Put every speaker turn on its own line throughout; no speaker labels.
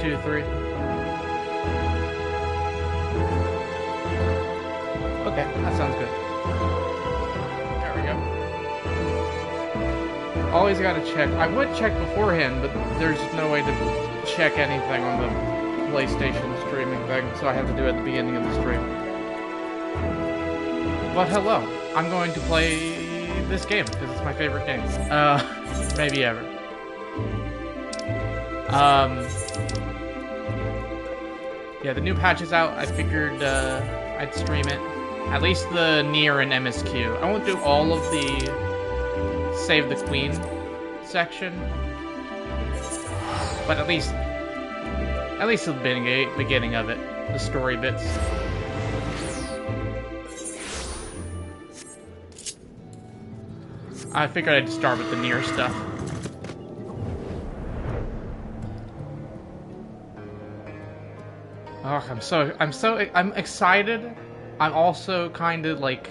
2, 3. Okay, that sounds good. There we go. Always gotta check. I would check beforehand, but there's no way to check anything on the PlayStation streaming thing, so I have to do it at the beginning of the stream. But hello, I'm going to play this game, because it's my favorite game. Maybe ever. Yeah, the new patch is out. I figured, I'd stream it. At least the Nier and MSQ. I won't do all of the Save the Queen section. But at least the beginning of it. The story bits. I figured I'd start with the Nier stuff. Oh, I'm excited. I'm also kind of like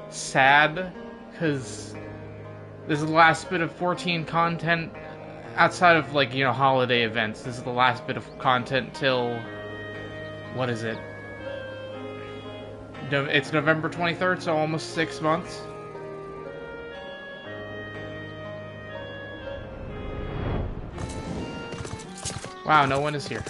sad because this is the last bit of 14 content outside of, like, you know, holiday events. This is the last bit of content till, what is it? It's November 23rd, so almost 6 months. Wow, no one is here.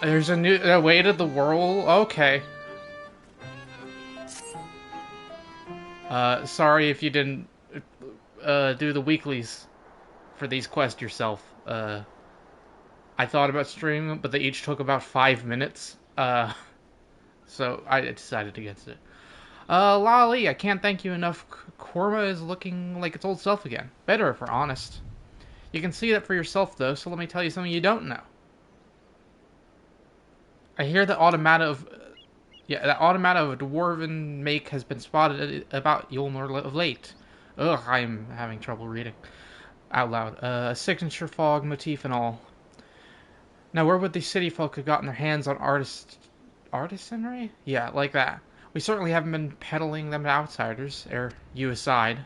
There's a new Weight of the World. Okay. Sorry if you didn't do the weeklies for these quests yourself. I thought about streaming them, but they each took about 5 minutes. So I decided against it. Lolly, I can't thank you enough. Korma is looking like its old self again. Better, if we're honest. You can see that for yourself, though, so let me tell you something you don't know. I hear that automata of a dwarven make has been spotted about Yulnor of late. Ugh, I'm having trouble reading out loud. A signature fog motif and all. Now, where would the city folk have gotten their hands on artisanry? Yeah, like that. We certainly haven't been peddling them to outsiders, you aside.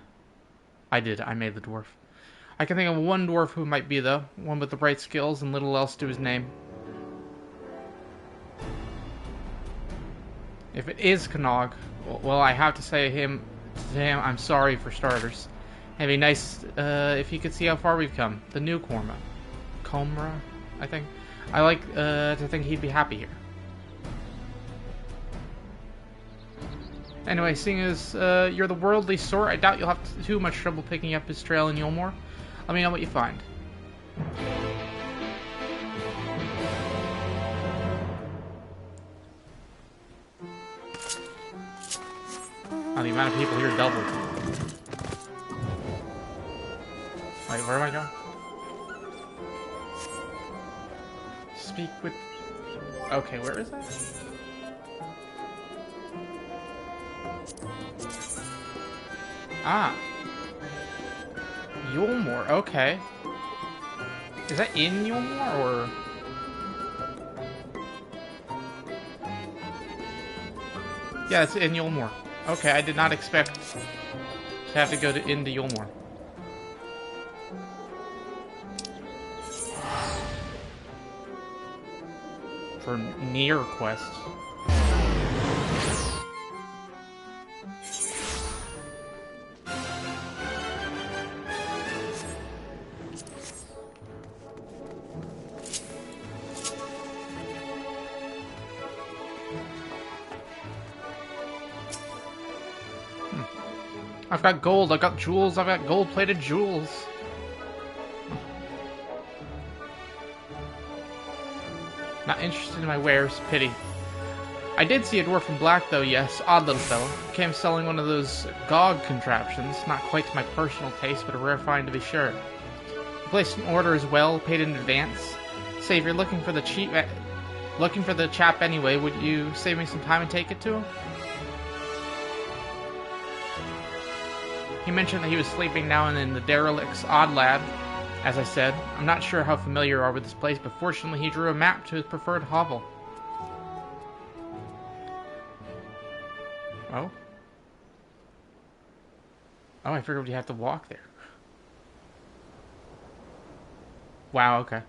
I made the dwarf. I can think of one dwarf who might be, though. One with the right skills and little else to his name. If it is Knog, well, I have to say to him, I'm sorry for starters. It'd be nice if you could see how far we've come. The new Korma. Komra, I think. I like to think he'd be happy here. Anyway, seeing as you're the worldly sort, I doubt you'll have too much trouble picking up his trail in Yulmore. Let me know what you find. Oh, the amount of people here doubled. Wait, where am I going? Speak with... Okay, where is that? Ah. Yulmore, okay. Is that in Yulmore, or...? Yeah, it's in Yulmore. Okay, I did not expect to have to go into Yulmore. For Nier quests. I've got gold, I've got jewels, I've got gold-plated jewels. Not interested in my wares, pity. I did see a dwarf in black, though, yes. Odd little fellow. Came selling one of those GOG contraptions. Not quite to my personal taste, but a rare find to be sure. He placed an order as well, paid in advance. Say, if you're looking for the chap anyway, would you save me some time and take it to him? He mentioned that he was sleeping now in the derelict's Odd Lad. As I said, I'm not sure how familiar you are with this place, but fortunately he drew a map to his preferred hovel. Oh? Oh, I figured you have to walk there. Wow, okay.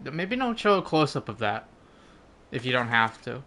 Maybe don't show a close-up of that if you don't have to.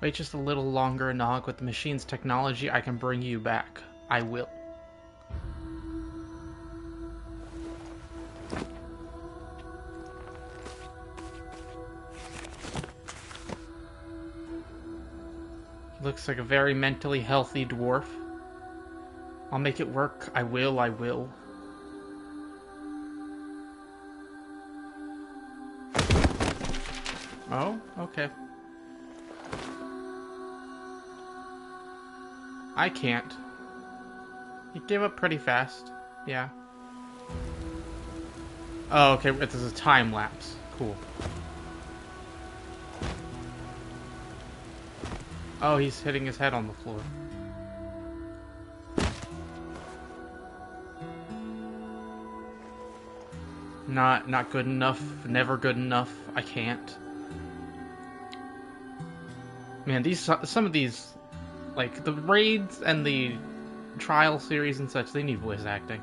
Wait just a little longer, Nog. With the machine's technology, I can bring you back. I will. He looks like a very mentally healthy dwarf. I'll make it work. I will, I will. Oh, okay. I can't. He gave up pretty fast. Yeah. Oh, okay, this is a time lapse. Cool. Oh, he's hitting his head on the floor. Not good enough. Never good enough. I can't. Man, some of these, like the raids and the trial series and such, they need voice acting.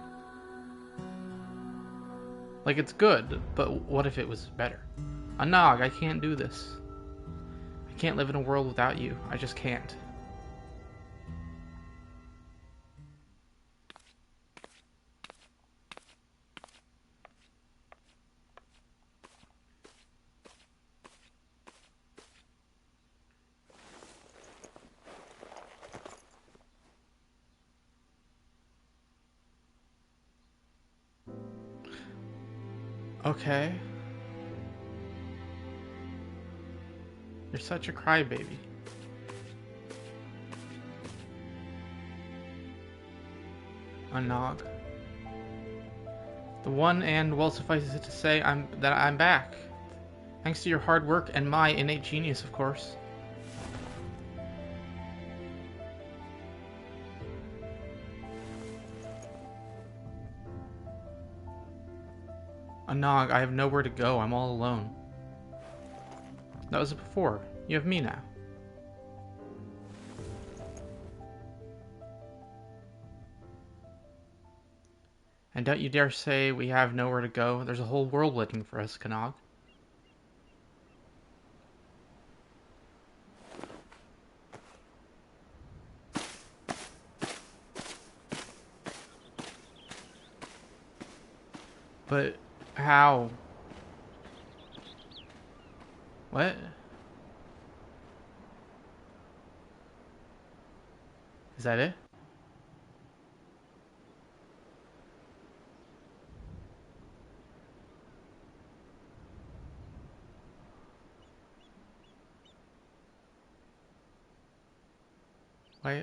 Like, it's good, but what if it was better? Nog, I can't do this. I can't live in a world without you. I just can't. Okay. You're such a crybaby. A Nog. The one and, well, suffices it to say that I'm back. Thanks to your hard work and my innate genius, of course. Nog, I have nowhere to go. I'm all alone. That was it before. You have me now. And don't you dare say we have nowhere to go. There's a whole world waiting for us, Nog. But how? What? Is that it?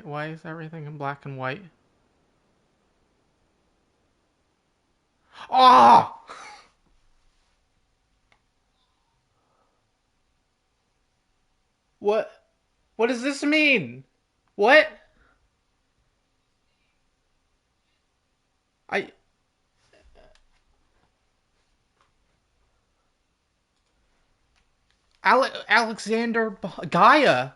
Why is everything in black and white? Oh! What? What does this mean? What? I... Alexander Gaia.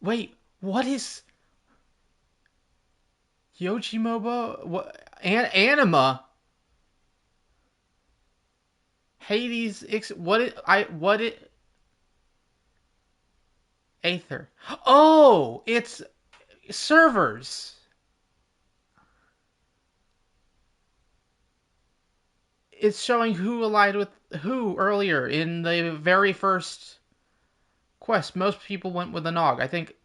Wait, what is Yojimobo? What? Anima? Hades? What it? Aether. Oh, it's servers. It's showing who allied with who earlier in the very first quest. Most people went with a Nog. I think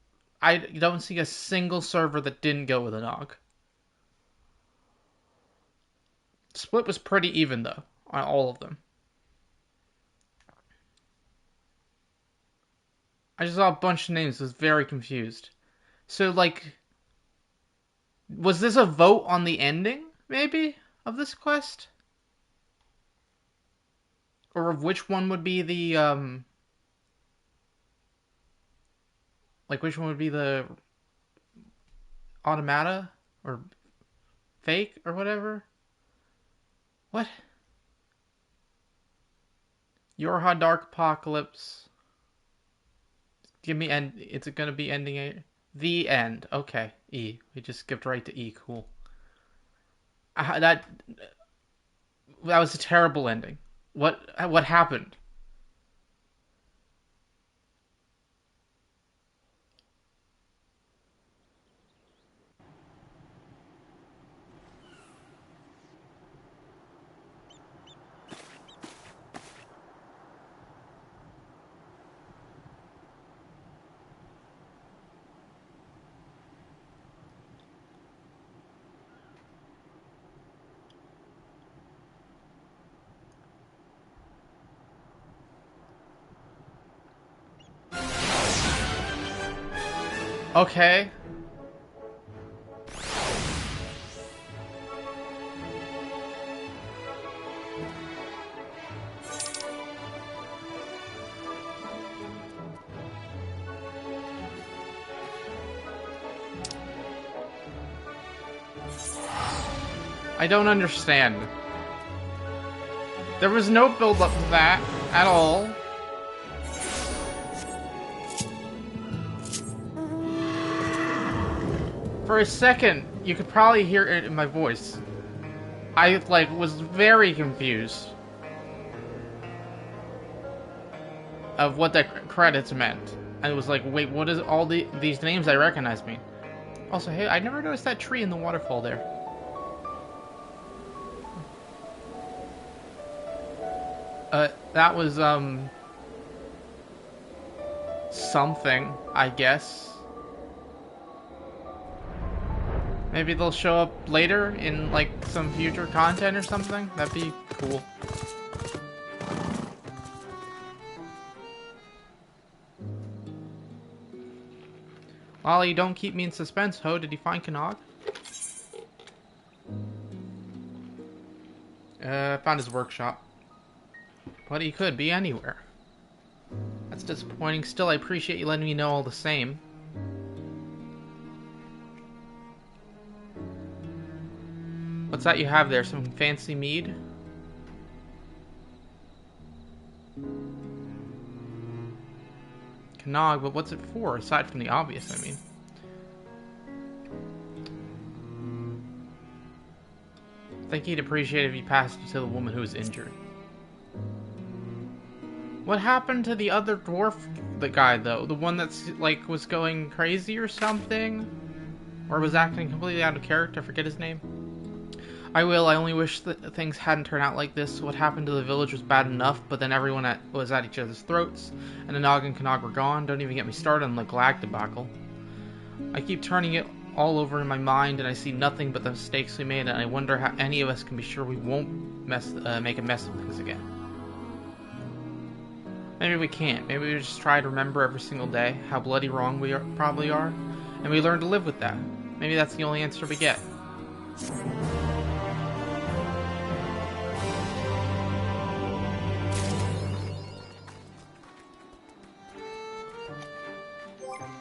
I don't see a single server that didn't go with a Nog. Split was pretty even though on all of them. I just saw a bunch of names. Was very confused. So like, Was this a vote on the ending, maybe, of this quest? Or of which one would be the, like, which one would be the automata? Or fake? Or whatever? What? Yorha Dark Apocalypse. Give me end. It's gonna be ending a the end. Okay, E. We just skipped right to E. Cool. That was a terrible ending. What happened? Okay. I don't understand. There was no build up to that at all. For a second, you could probably hear it in my voice. I like was very confused of what the credits meant. I was like, wait, what is all these names I recognize mean? Also, hey, I never noticed that tree in the waterfall there. That was something, I guess. Maybe they'll show up later in like some future content or something. That'd be cool. Ollie, don't keep me in suspense, ho. Did you find Kanag? Found his workshop. But he could be anywhere. That's disappointing. Still, I appreciate you letting me know all the same. What's that you have there? Some fancy mead? Kanag, but what's it for? Aside from the obvious, I mean. I think he'd appreciate it if you passed it to the woman who was injured. What happened to the other dwarf guy, though? The one that's, like, was going crazy or something? Or was acting completely out of character? I forget his name. I only wish that things hadn't turned out like this. What happened to the village was bad enough, but then everyone was at each other's throats, and the Nog and Kanag were gone. Don't even get me started on the Glag debacle. I keep turning it all over in my mind, and I see nothing but the mistakes we made, and I wonder how any of us can be sure we won't make a mess of things again. Maybe we can't. Maybe we just try to remember every single day how bloody wrong we probably are, and we learn to live with that. Maybe that's the only answer we get.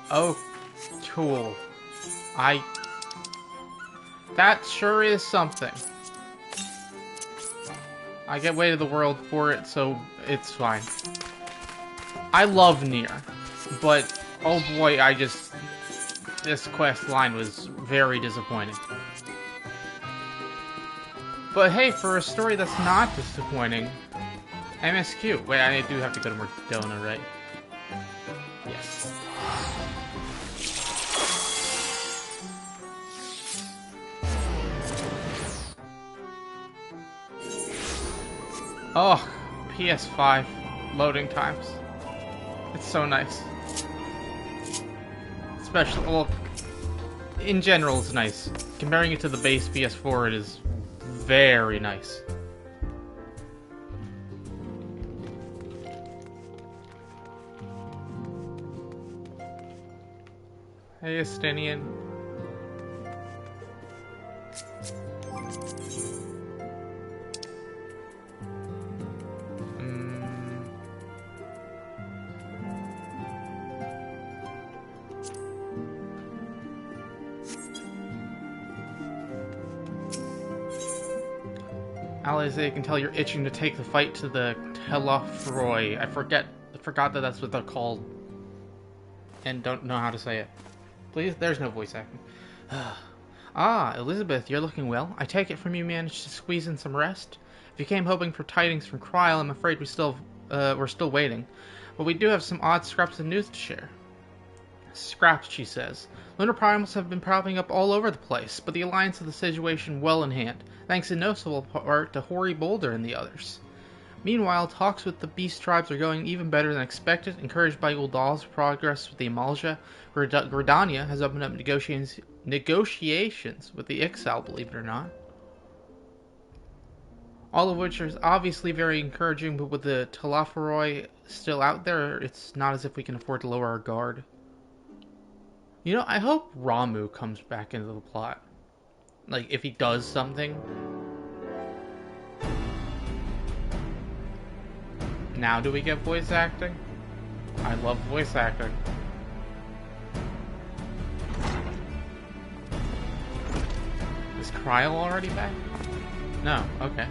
Oh, cool. That sure is something. I get way to the world for it, so it's fine. I love Nier, but oh boy, this quest line was very disappointing. But hey, for a story that's not disappointing, MSQ. Wait, I do have to go to Mordona, right? Yes. Oh, PS5 loading times. It's so nice. Especially, well, in general it's nice. Comparing it to the base PS4, it is very nice. Hey, Estinian. Alize can tell you're itching to take the fight to the Telafroy. I forgot that that's what they're called. And don't know how to say it. Please? There's no voice acting. Ah, Elizabeth, you're looking well. I take it from you managed to squeeze in some rest? If you came hoping for tidings from Kryl, I'm afraid we're still waiting. But we do have some odd scraps of news to share. Scraps, she says. Lunar primals have been popping up all over the place, but the Alliance has the situation well in hand, thanks in no small part to Hoary Boulder and the others. Meanwhile, talks with the beast tribes are going even better than expected, encouraged by Uldal's progress with the Amalja. Gridania has opened up negotiations with the Ixal, believe it or not. All of which is obviously very encouraging, but with the Telafroy still out there, it's not as if we can afford to lower our guard. You know, I hope Ramu comes back into the plot. Like, if he does something. Now do we get voice acting? I love voice acting. Is Kryl already back? No, okay.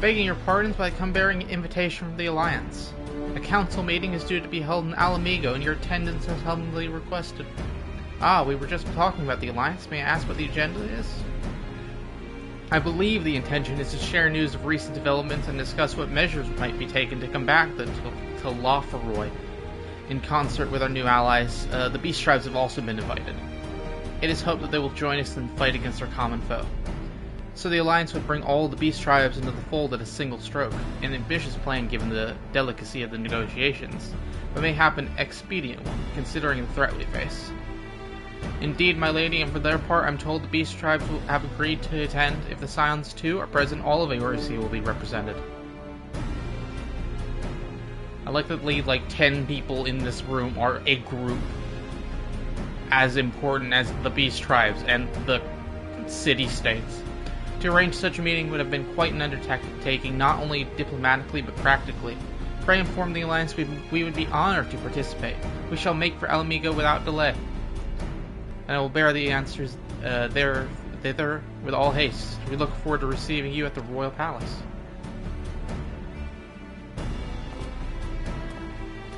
Begging your pardons, but I come bearing an invitation from the Alliance. A council meeting is due to be held in Alamigo, and your attendance is humbly requested. Ah, we were just talking about the Alliance. May I ask what the agenda is? I believe the intention is to share news of recent developments and discuss what measures might be taken to combat the Telafroy. In concert with our new allies, the Beast Tribes have also been invited. It is hoped that they will join us in the fight against our common foe. So the Alliance would bring all the Beast Tribes into the fold at a single stroke, an ambitious plan given the delicacy of the negotiations, but may happen expedient one, considering the threat we face. Indeed, my lady, and for their part, I'm told the Beast Tribes will have agreed to attend. If the Scions, too, are present, all of Eorzea will be represented. I like that like 10 people in this room are a group as important as the Beast Tribes and the city-states. To arrange such a meeting would have been quite an undertaking, not only diplomatically but practically. Pray inform the Alliance we would be honored to participate. We shall make for Alamigo without delay. And I will bear the answers thither with all haste. We look forward to receiving you at the Royal Palace.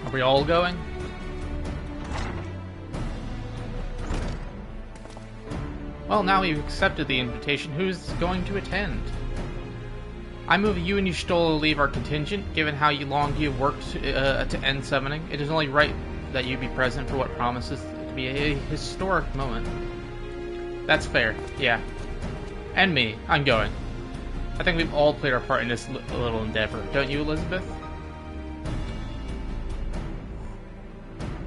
Are we all going? Well, now you've accepted the invitation, who's going to attend? I move you and Y'shtola leave our contingent, given how long you have worked to end summoning. It is only right that you be present for what promises to be a historic moment. That's fair, yeah. And me, I'm going. I think we've all played our part in this little endeavor, don't you, Elizabeth?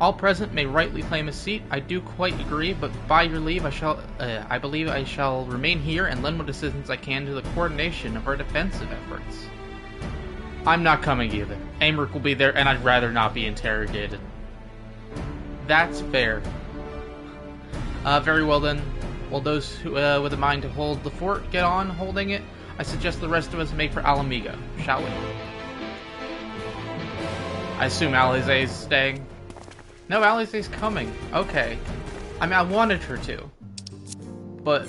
All present may rightly claim a seat. I do quite agree, but by your leave, I believe I shall remain here and lend what assistance I can to the coordination of our defensive efforts. I'm not coming either. Amric will be there, and I'd rather not be interrogated. That's fair. Very well then. While those who, with a mind to hold the fort get on holding it, I suggest the rest of us make for Alamigo, shall we? I assume Alize is staying. No, Alize's coming. Okay. I mean, I wanted her to. But,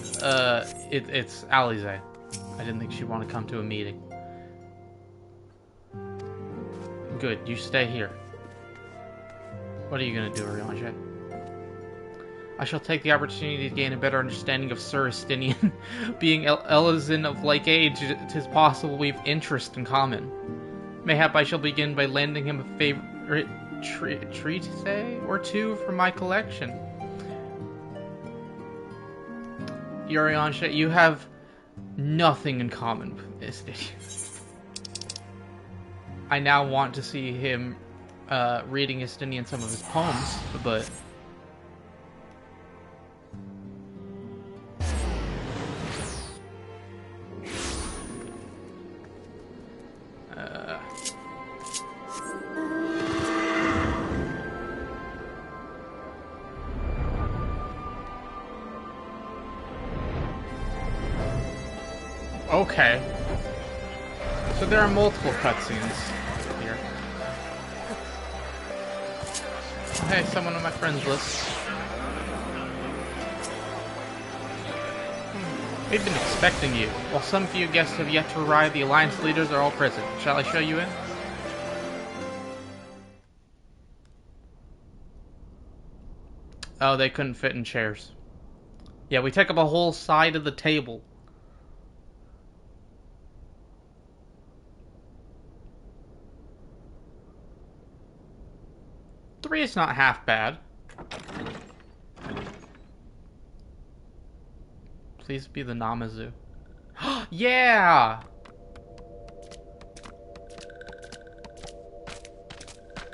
it's Alize. I didn't think she'd want to come to a meeting. Good, you stay here. What are you gonna do, Ariange? I shall take the opportunity to gain a better understanding of Sir Estinian. Being Elizin of like age, it is possible we've interest in common. Mayhap I shall begin by lending him a favorite treatise or two from my collection. Ariange, you have nothing in common with Estinian. I now want to see him reading Estinian some of his poems, but okay. So there are multiple cutscenes here. Oh, hey, someone on my friends list. We've been expecting you. While some few guests have yet to arrive, the Alliance leaders are all present. Shall I show you in? Oh, they couldn't fit in chairs. Yeah, we take up a whole side of the table. Three is not half bad. Please be the Namazu. Yeah!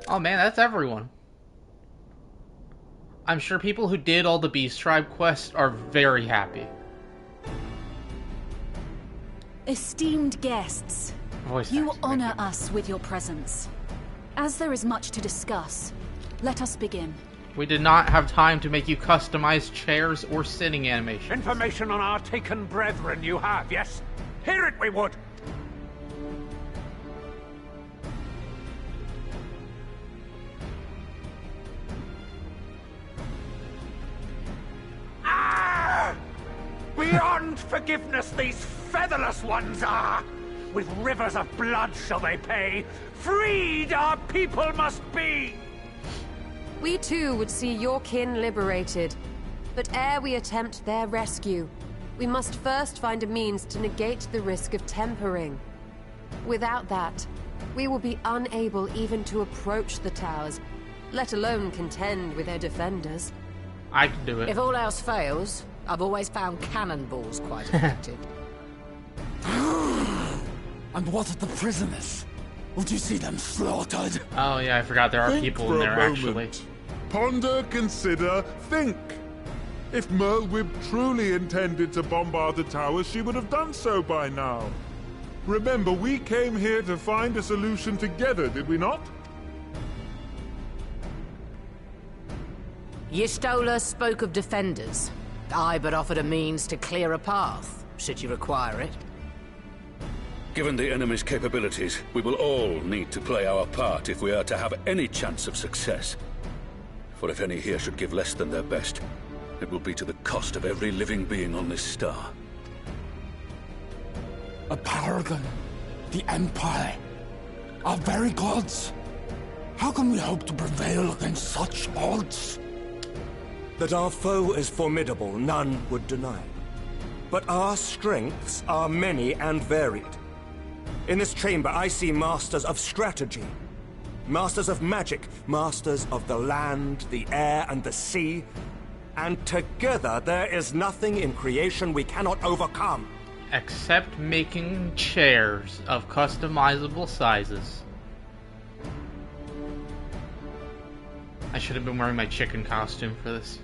Oh man, that's everyone. I'm sure people who did all the Beast Tribe quests are very happy.
Esteemed guests, you honor us with your presence. As there is much to discuss, let us begin.
We did not have time to make you customized chairs or sitting animations.
Information on our taken brethren you have, yes? Hear it we would! Ah! Beyond forgiveness these featherless ones are! With rivers of blood shall they pay. Freed our people must be!
We too would see your kin liberated. But ere we attempt their rescue, we must first find a means to negate the risk of tempering. Without that, we will be unable even to approach the towers, let alone contend with their defenders.
I can do it.
If all else fails, I've always found cannonballs quite effective.
And what of the prisoners? Would you see them slaughtered?
Oh yeah, I forgot there are people in there actually.
Ponder, consider, think. If Merwib truly intended to bombard the towers, she would have done so by now. Remember, we came here to find a solution together, did we not?
Yistola spoke of defenders. I but offered a means to clear a path, should you require it.
Given the enemy's capabilities, we will all need to play our part if we are to have any chance of success. For if any here should give less than their best, it will be to the cost of every living being on this star.
A paragon, the Empire, our very gods. How can we hope to prevail against such odds?
That our foe is formidable, none would deny. But our strengths are many and varied. In this chamber, I see masters of strategy, masters of magic, masters of the land, the air, and the sea. And together, there is nothing in creation we cannot overcome.
Except making chairs of customizable sizes. I should have been wearing my chicken costume for this.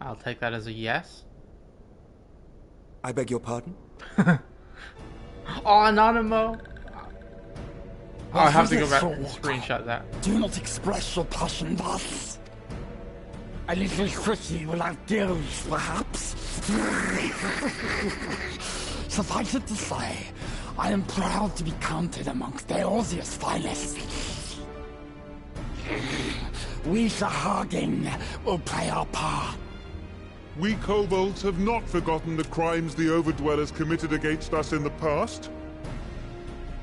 I'll take that as a yes.
I beg your pardon?
Oh, Anonymous! Oh, I have to go back and screenshot that.
Do not express your passion thus. A little quickly will outdo you, perhaps. Suffice it to say, I am proud to be counted amongst Eorzea's finest. We Sahagin will play our part.
We kobolds have not forgotten the crimes the Overdwellers committed against us in the past.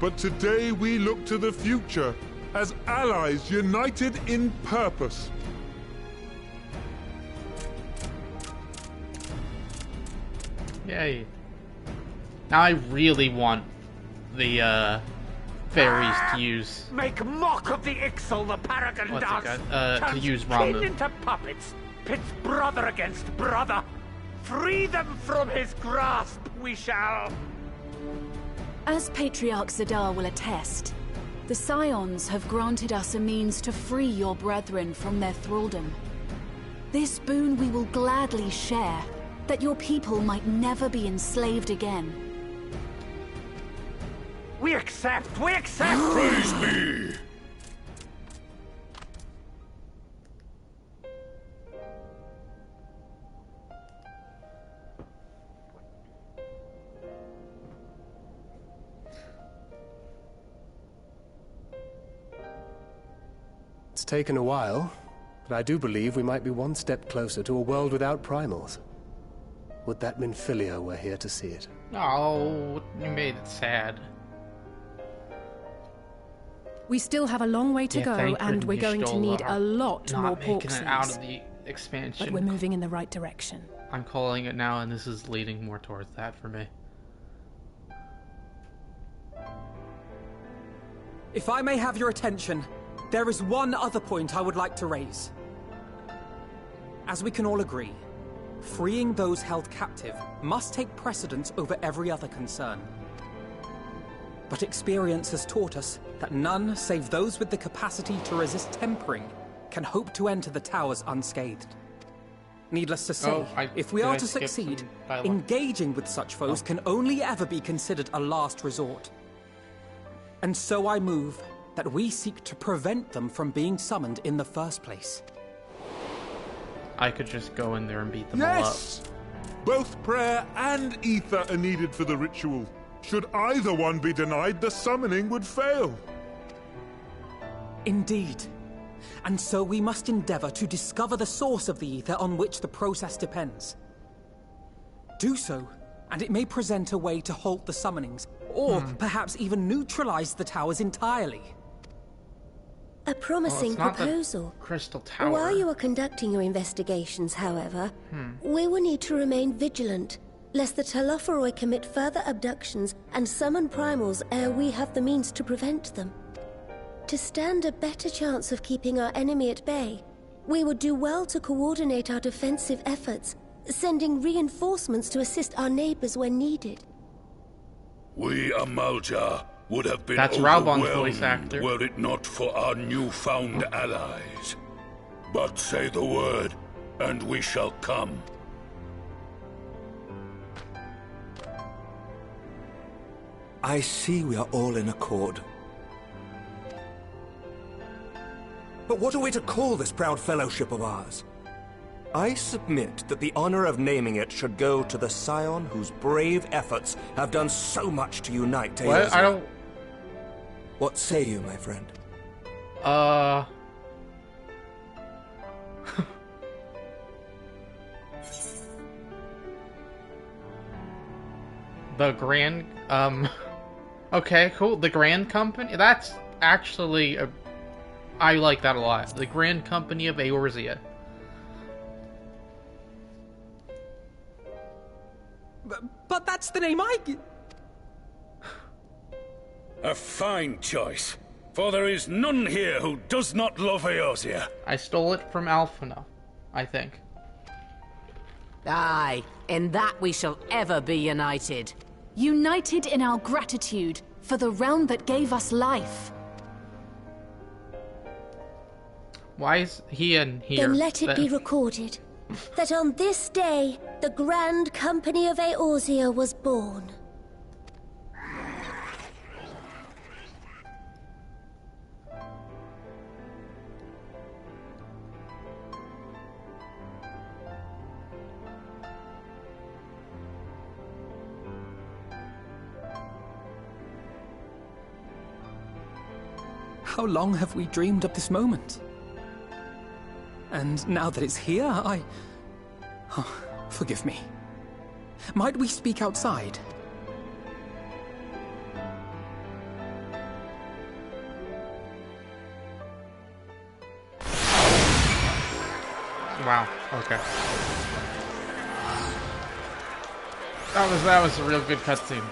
But today we look to the future, as allies united in purpose.
Yay. Now I really want the, fairies to use...
Make mock of the Ixal the Paragon does!
To use
Turns
Ramu.
kin into puppets! Pits brother against brother! Free them from his grasp, we shall!
As Patriarch Zadar will attest, the Scions have granted us a means to free your brethren from their thraldom. This boon we will gladly share, that your people might never be enslaved again.
We accept! We accept!
Praise me!
It's taken a while, but I do believe we might be one step closer to a world without primals. Would that mean Filia were here to see it?
Oh, you made it sad.
We still have a long way to
Yeah,
go,
thank
and we're going to
Stole
need
our
a lot more
not
pork
making it out
sleeves.
of the expansion.
But we're moving in the right direction.
I'm calling it now, and this is leading more towards that for me.
If I may have your attention, there is one other point I would like to raise. As we can all agree, freeing those held captive must take precedence over every other concern. But experience has taught us that none save those with the capacity to resist tempering can hope to enter the towers unscathed. Needless to say, if we are to succeed, engaging with such foes can only ever be considered a last resort. And so I move that we seek to prevent them from being summoned in the first place.
I could just go in there and beat them all up.
Yes! Both prayer and ether are needed for the ritual. Should either one be denied, the summoning would fail.
Indeed. And so we must endeavor to discover the source of the ether on which the process depends. Do so, and it may present a way to halt the summonings, or perhaps even neutralize the towers entirely.
A promising proposal.
Crystal Tower.
While you are conducting your investigations, however, we will need to remain vigilant, lest the Telophoroi commit further abductions and summon primals ere we have the means to prevent them. To stand a better chance of keeping our enemy at bay, we would do well to coordinate our defensive efforts, sending reinforcements to assist our neighbors when needed.
We Amalja would have been
Raubon's voice actor.
were it not for our newfound allies. But say the word, and we shall come.
I see we are all in accord. But what are we to call this proud fellowship of ours? I submit that the honor of naming it should go to the scion whose brave efforts have done so much to unite Teosia.
What? I don't...
What say you, my friend?
The Grand... Okay, cool. The Grand Company? That's actually a... I like that a lot. The Grand Company of Eorzea.
But that's the name
A fine choice, for there is none here who does not love Eorzea.
I stole it from Alphina, I think.
Aye, in that we shall ever be united.
United in our gratitude for the realm that gave us life.
Why is he in here?
Then let it be recorded that on this day, the Grand Company of Eorzea was born.
How long have we dreamed of this moment? And now that it's here, Oh, forgive me. Might we speak outside?
Wow, okay. That was a real good cutscene.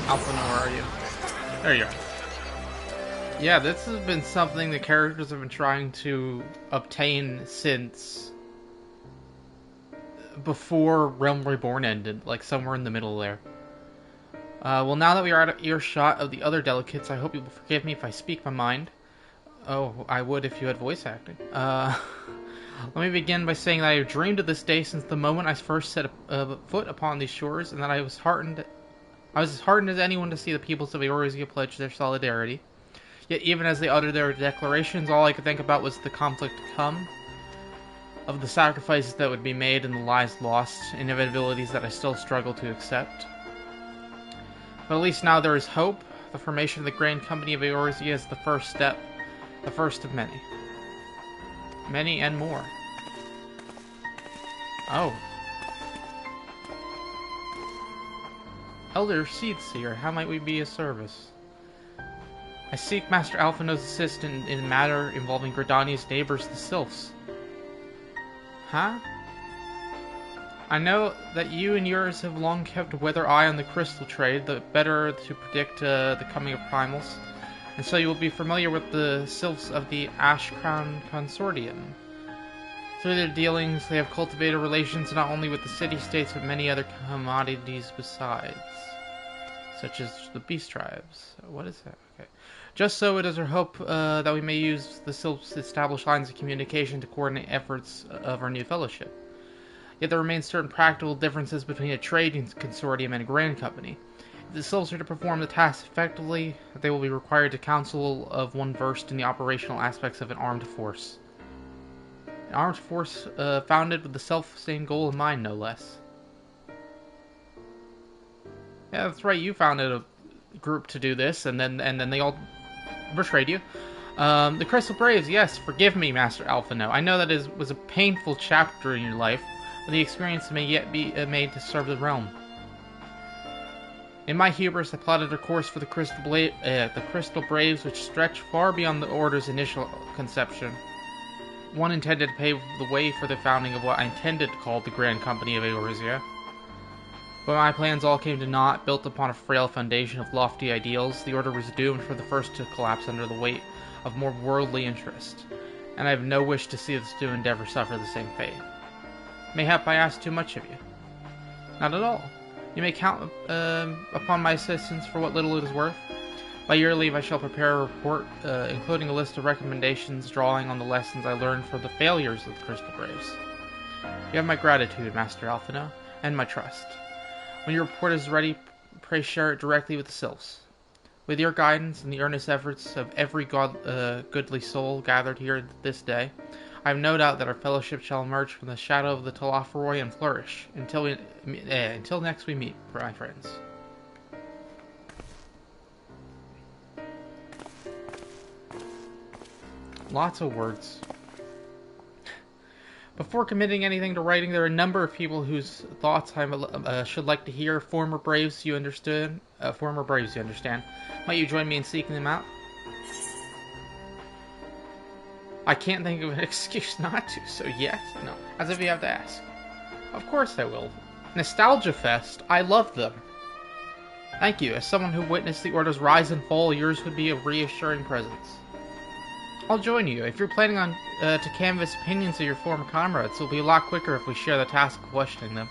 Alphina, where are you? There you are. Yeah, this has been something the characters have been trying to obtain since before Realm Reborn ended, like somewhere in the middle there. Well, now that we are out of earshot of the other delegates, I hope you will forgive me if I speak my mind. Oh, I would if you had voice acting. Let me begin by saying that I have dreamed of this day since the moment I first set foot upon these shores, and that I was as heartened as anyone to see the peoples of Eorzea pledge their solidarity. Yet even as they uttered their declarations, all I could think about was the conflict to come, of the sacrifices that would be made and the lives lost, inevitabilities that I still struggle to accept. But at least now there is hope. The formation of the Grand Company of Eorzea is the first step, The first of many. Many and more. Oh. Elder Seedseer, how might we be of service? I seek Master Alphino's assistance in a matter involving Gridania's neighbors, the Sylphs. Huh? I know that you and yours have long kept a weather eye on the crystal trade, the better to predict the coming of primals, and so you will be familiar with the Sylphs of the Ashcrown Consortium. Through their dealings, they have cultivated relations not only with the city-states, but many other commodities besides, such as the beast tribes. What is that? Okay. Just so, it is our hope that we may use the Sylphs' established lines of communication to coordinate efforts of our new fellowship. Yet there remain certain practical differences between a trading consortium and a grand company. If the Sylphs are to perform the task effectively, they will be required to counsel of one versed in the operational aspects of an armed force. An armed force founded with the self-same goal in mind, no less. Yeah, that's right, you founded a group to do this, and then they all betrayed you. The Crystal Braves, yes, forgive me, Master Alphino. I know that was a painful chapter in your life, but the experience may yet be made to serve the realm. In my hubris, I plotted a course for the Crystal Braves which stretched far beyond the Order's initial conception. One intended to pave the way for the founding of what I intended to call the Grand Company of Eorzea. But my plans all came to naught. Built upon a frail foundation of lofty ideals, the Order was doomed for the first to collapse under the weight of more worldly interest, and I have no wish to see this new endeavor suffer the same fate. Mayhap I ask too much of you? Not at all. You may count upon my assistance for what little it is worth. By your leave, I shall prepare a report, including a list of recommendations drawing on the lessons I learned from the failures of the Crystal Braves. You have my gratitude, Master Alphino, and my trust. When your report is ready, pray share it directly with the Sylphs. With your guidance and the earnest efforts of every goodly soul gathered here this day, I have no doubt that our fellowship shall emerge from the shadow of the Telophoroi and flourish until next we meet, my friends. Lots of words. Before committing anything to writing, there are a number of people whose thoughts I should like to hear. Former Braves, you understand. Might you join me in seeking them out? I can't think of an excuse not to, so yes, no. As if you have to ask. Of course I will. Nostalgia Fest, I love them. Thank you. As someone who witnessed the Order's rise and fall, yours would be a reassuring presence. I'll join you. If you're planning on to canvass opinions of your former comrades, it'll be a lot quicker if we share the task of questioning them.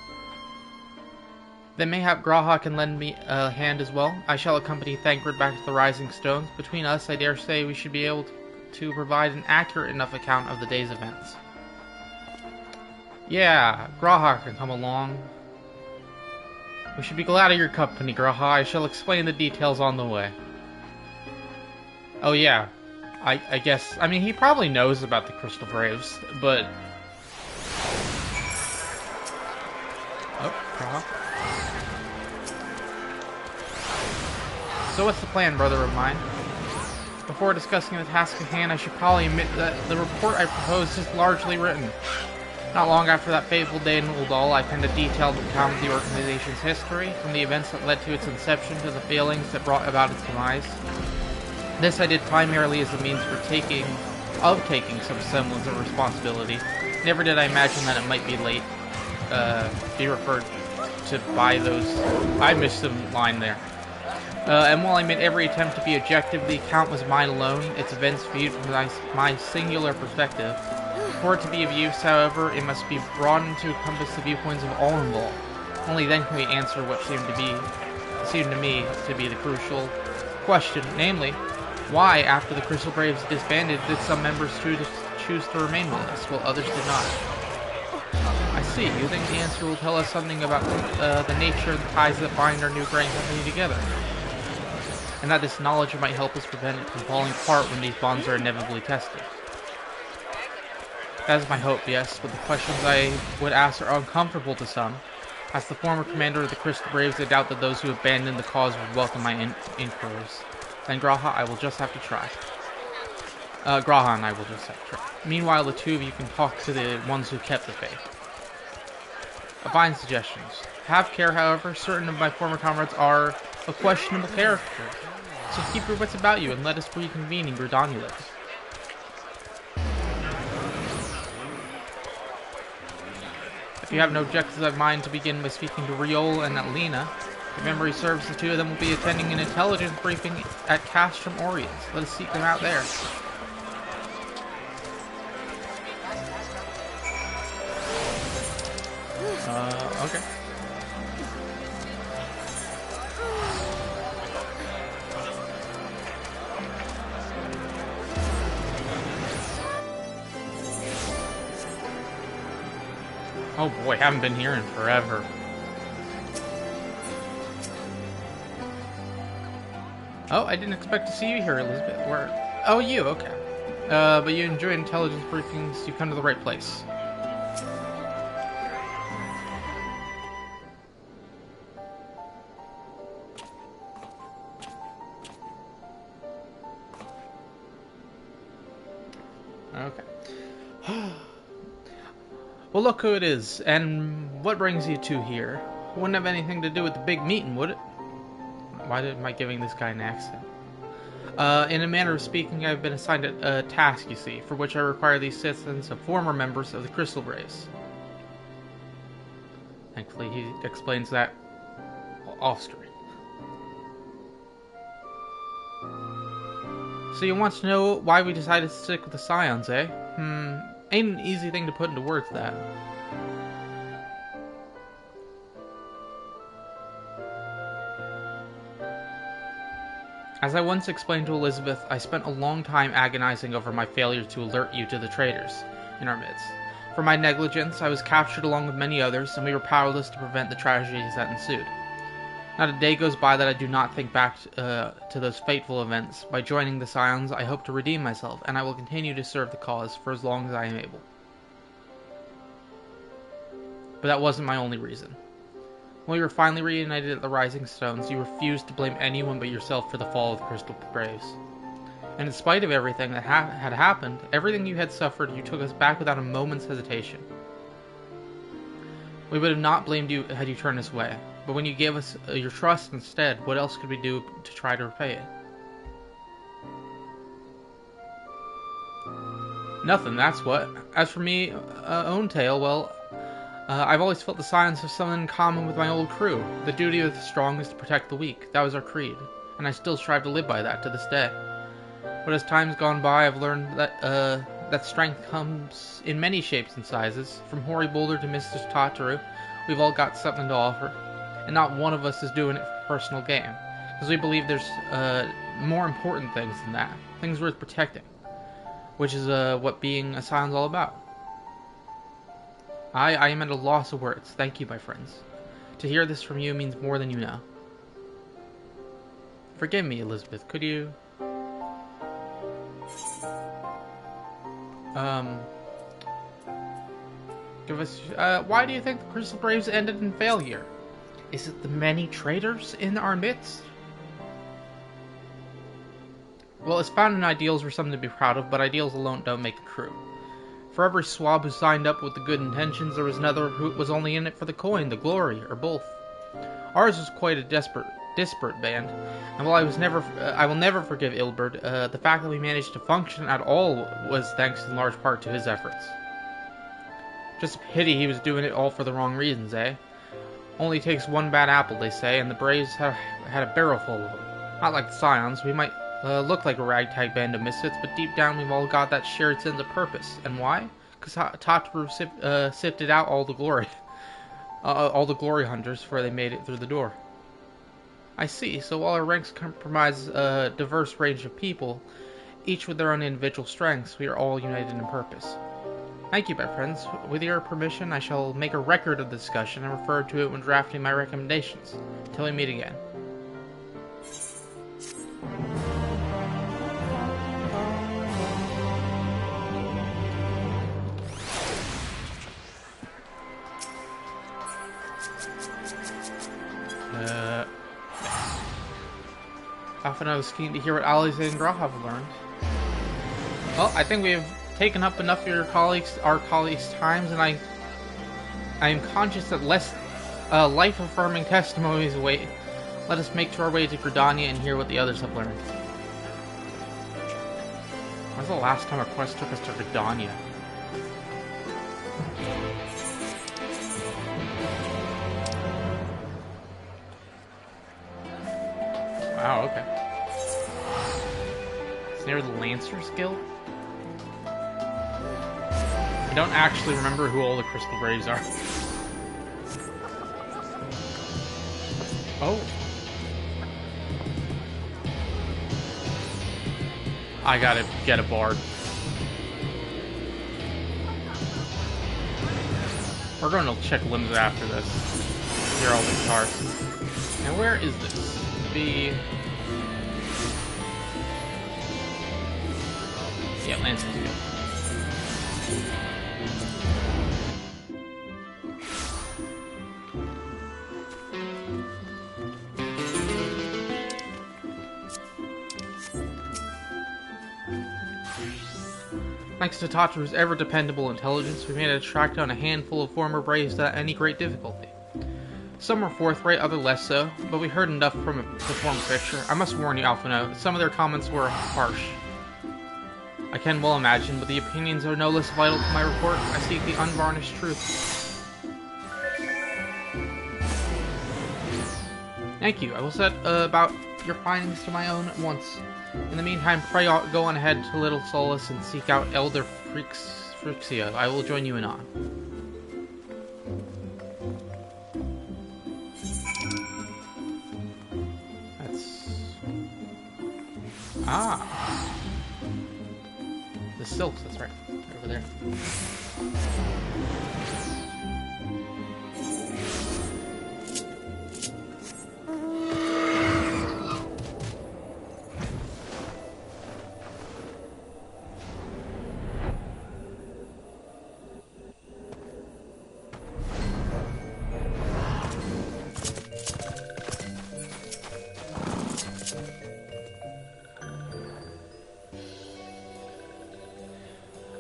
Then mayhap Graha can lend me a hand as well. I shall accompany Thancred back to the Rising Stones. Between us, I dare say we should be able to provide an accurate enough account of the day's events. Yeah, Graha can come along. We should be glad of your company, Graha. I shall explain the details on the way. Oh yeah, I guess, I mean, he probably knows about the Crystal Braves, but... Oh, Graha. So what's the plan, brother of mine? Before discussing the task at hand, I should probably admit that the report I proposed is largely written. Not long after that fateful day in Uldal, I penned a detailed account of the organization's history, from the events that led to its inception to the failings that brought about its demise. This I did primarily as a means for taking some semblance of responsibility. Never did I imagine that it might be be referred to by those... I missed some line there. And while I made every attempt to be objective, the account was mine alone, its events viewed from my singular perspective. For it to be of use, however, it must be broadened to encompass the viewpoints of all involved. Only then can we answer what seemed to me to be the crucial question, namely, why, after the Crystal Braves disbanded, did some members choose to remain with us, while others did not? I see. You think the answer will tell us something about the nature of the ties that bind our new grand company together, and that this knowledge might help us prevent it from falling apart when these bonds are inevitably tested. That is my hope, yes, but the questions I would ask are uncomfortable to some. As the former commander of the Crystal Braves, I doubt that those who abandoned the cause would welcome my inquiries. Then, Graha, I will just have to try. Graha and I will just have trouble. Meanwhile, the two of you can talk to the ones who kept the faith. Fine suggestions. Have care, however, certain of my former comrades are of questionable character. So keep your wits about you and let us reconvene in Gridonulus. If you have no objections, I have mind to begin by speaking to Riol and Alina. If memory serves, the two of them will be attending an intelligence briefing at Castrum Oriens. Let us seek them out there. Okay. Oh boy, haven't been here in forever. Oh, I didn't expect to see you here, Elizabeth. Where? Oh, you, okay. But you enjoy intelligence briefings, you've come to the right place. Okay. Well, look who it is, and what brings you two here. Wouldn't have anything to do with the big meeting, would it? Why am I giving this guy an accent? In a manner of speaking, I've been assigned a task, you see, for which I require the assistance of former members of the Crystal Braves. Thankfully, he explains that off-screen. So you want to know why we decided to stick with the Scions, eh? Ain't an easy thing to put into words, that. As I once explained to Elizabeth, I spent a long time agonizing over my failure to alert you to the traitors in our midst. For my negligence, I was captured along with many others, and we were powerless to prevent the tragedies that ensued. Not a day goes by that I do not think back to those fateful events. By joining the Scions, I hope to redeem myself, and I will continue to serve the cause for as long as I am able. But that wasn't my only reason. When we were finally reunited at the Rising Stones, you refused to blame anyone but yourself for the fall of the Crystal Braves. And in spite of everything that had happened, everything you had suffered, you took us back without a moment's hesitation. We would have not blamed you had you turned us away. But when you gave us your trust instead, what else could we do to try to repay it? Nothing, that's what. As for me, own tale, well, I've always felt the Scions have something in common with my old crew. The duty of the strong is to protect the weak. That was our creed. And I still strive to live by that to this day. But as time's gone by, I've learned that, that strength comes in many shapes and sizes. From Hoary Boulder to Mr. Tataru, we've all got something to offer. And not one of us is doing it for personal gain, because we believe there's more important things than that, things worth protecting, which is what being a Scion's all about. I am at a loss of words. Thank you, my friends. To hear this from you means more than you know. Forgive me, Elizabeth, could you... give us... why do you think the Crystal Braves ended in failure? Is it the many traitors in our midst? Well, its founding ideals were something to be proud of, but ideals alone don't make a crew. For every swab who signed up with the good intentions, there was another who was only in it for the coin, the glory, or both. Ours was quite a disparate band, and while I will never forgive Ilberd, the fact that we managed to function at all was thanks in large part to his efforts. Just a pity he was doing it all for the wrong reasons, eh? Only takes one bad apple, they say, and the Braves had a barrel full of them. Not like the Scions. We might look like a ragtag band of misfits, but deep down we've all got that shared sense of purpose. And why? Because Tataru sifted out all the glory. All the glory hunters before they made it through the door. I see. So while our ranks comprise a diverse range of people, each with their own individual strengths, we are all united in purpose. Thank you, my friends. With your permission, I shall make a record of the discussion and refer to it when drafting my recommendations. Until we meet again. Often I was keen to hear what Alice and Graha have learned. Well, I think we have taken up enough of our colleagues' times, and I am conscious that less life-affirming testimonies await. Let us make our way to Gridania and hear what the others have learned. When's the last time a quest took us to Gridania? Wow, okay. It's near the Lancers Guild? I don't actually remember who all the Crystal Braves are. Oh. I gotta get a bard. We're going to check limbs after this. Here are all the cars. And where is this? Yeah, Lancers Guild. Thanks to Tataru's ever-dependable intelligence, we managed to track down a handful of former Braves without any great difficulty. Some were forthright, others less so, but we heard enough from the former picture. I must warn you, Alphino, that some of their comments were harsh. I can well imagine, but the opinions are no less vital to my report. I seek the unvarnished truth. Thank you. I will set about your findings to my own at once. In the meantime, pray go on ahead to Little Solace and seek out Elder Frixia. I will join you in on. That's... Ah! The Silks, that's right. Over there.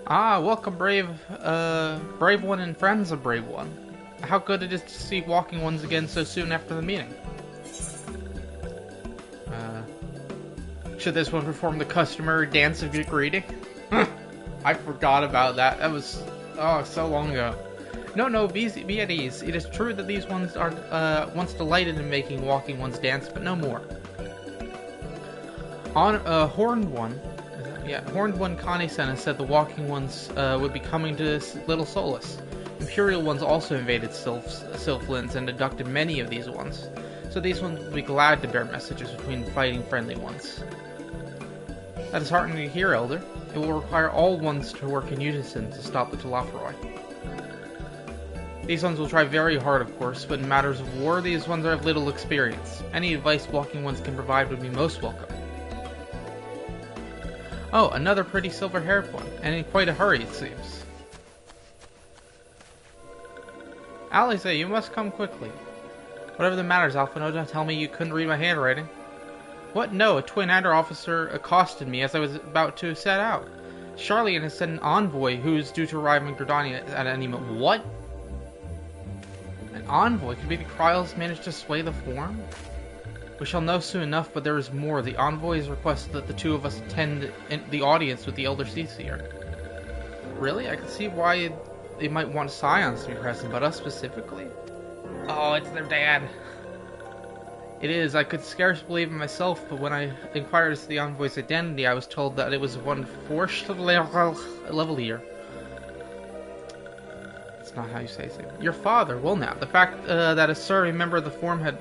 Ah, welcome, brave one and friends of brave one. How good it is to see walking ones again so soon after the meeting. Should this one perform the customary dance of greeting? I forgot about that. That was, so long ago. No, be at ease. It is true that these ones are once delighted in making walking ones dance, but no more. On Horned One Kane-sen said the walking ones would be coming to Little Solace. Imperial ones also invaded Sylphlands and abducted many of these ones, so these ones will be glad to bear messages between fighting friendly ones. That is heartening to hear, Elder. It will require all ones to work in unison to stop the Talafaroi. These ones will try very hard, of course, but in matters of war, these ones have little experience. Any advice walking ones can provide would be most welcome. Oh, another pretty silver-haired one, and in quite a hurry, it seems. Alice, you must come quickly. Whatever the matters, Alphino, don't tell me you couldn't read my handwriting. What? No, a twin Adder officer accosted me as I was about to set out. Charlian has sent an envoy who is due to arrive in Gridania at any moment. What? An envoy? Could be the Kryles managed to sway the form? We shall know soon enough, but there is more. The envoy has requested that the two of us attend the audience with the Elder Seer. Really? I can see why they might want Scions to be present, but us specifically? Oh, it's their dad. It is. I could scarce believe it myself, but when I inquired as to the envoy's identity, I was told that it was one Forst Levelier. That's not how you say it. Your father. Well now, the fact that a serving member of the Forum had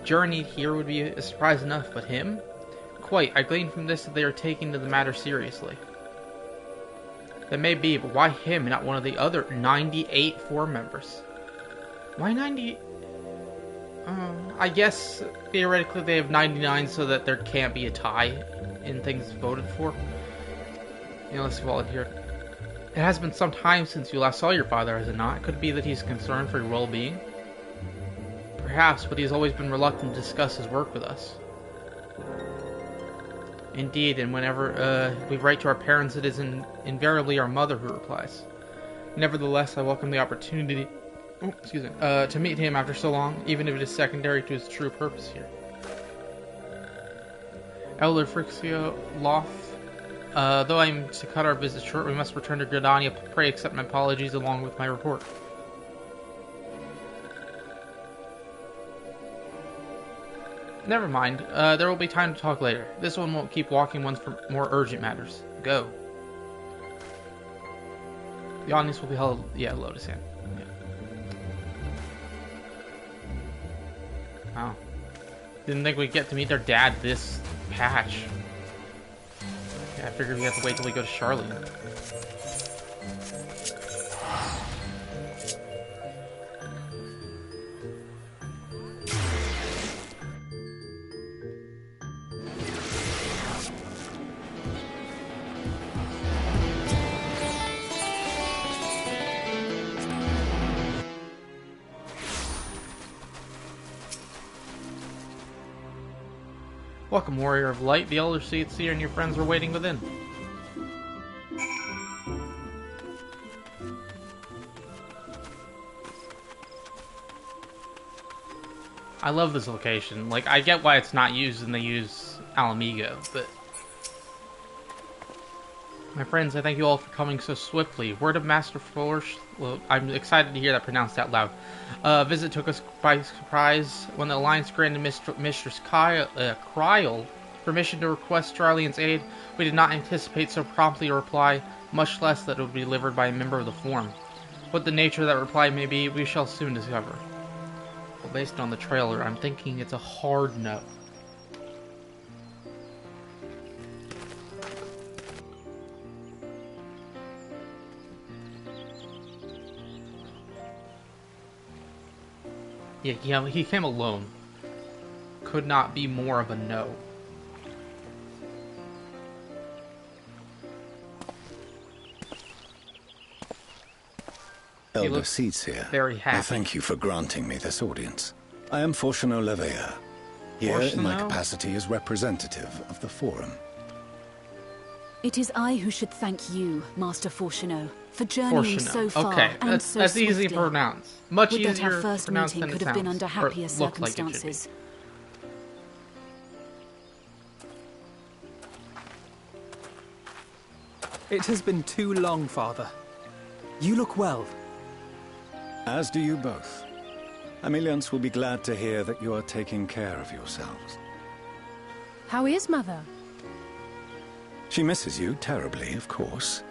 journeyed here would be a surprise enough, but him? Quite. I gleaned from this that they are taking the matter seriously. That may be, but why him and not one of the other 98 Forum members? Why 90? I guess theoretically they have 99 so that there can't be a tie in things voted for. You know, let's volunteer. It has been some time since you last saw your father, has it not? Could it be that he's concerned for your well-being? Perhaps, but he's always been reluctant to discuss his work with us. Indeed, and whenever we write to our parents, it is invariably our mother who replies. Nevertheless, I welcome the opportunity to meet him after so long, even if it is secondary to his true purpose here. Elder Frixio Loth, though I am to cut our visit short, we must return to Gridania. Pray accept my apologies along with my report. Never mind. There will be time to talk later. This one won't keep walking ones for more urgent matters. Go. The audience will be held... Yeah, Lotus Hand. Yeah. Wow. Didn't think we'd get to meet their dad this patch. Yeah, I figured we have to wait till we go to Charlotte. Welcome, Warrior of Light. The Elder Seer and your friends are waiting within. I love this location. Like, I get why it's not used and they use Alamigo, but... My friends, I thank you all for coming so swiftly. Word of Master Force... Well, I'm excited to hear that pronounced out loud. Visit took us by surprise when the Alliance granted Mistress Kryl permission to request Jarlian's aid. We did not anticipate so promptly a reply, much less that it would be delivered by a member of the Forum. What the nature of that reply may be, we shall soon discover. Well, based on the trailer, I'm thinking it's a hard no. Yeah, he came alone. Could not be more of a no.
Elder Seeds here.
Very happy.
I thank you for granting me this audience. I am Fortuno Levea, here in my capacity as representative of the Forum.
It is I who should thank you, Master Fortuno, for journeying so far and so
that's
swiftly.
easy to pronounce. Much
Would
easier
that our first
to pronounce
meeting
than
could
it
have been
sounds,
under
or
happier
look like it should be.
circumstances.
It has been too long, Father. You look well.
As do you both. Ameliance will be glad to hear that you are taking care of yourselves.
How is Mother?
She misses you terribly, of course,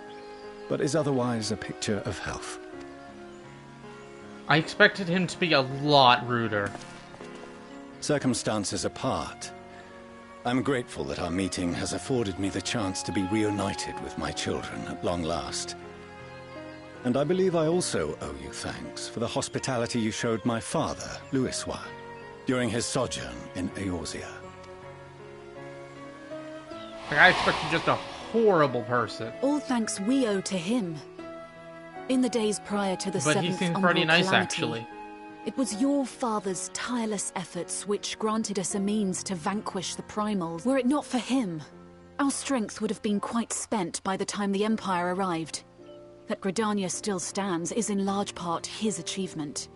but is otherwise a picture of health.
I expected him to be a lot ruder.
Circumstances apart, I'm grateful that our meeting has afforded me the chance to be reunited with my children at long last. And I believe I also owe you thanks for the hospitality you showed my father, Louisois, during his sojourn in Eorzea.
Like, I expected just a horrible person.
All thanks we owe to him. In the days prior to the
But he
seventh
seems
Umbral
pretty nice,
calamity,
actually.
it was your father's tireless efforts which granted us a means to vanquish the Primals. Were it not for him, our strength would have been quite spent by the time the Empire arrived. That Gridania still stands is in large part his achievement.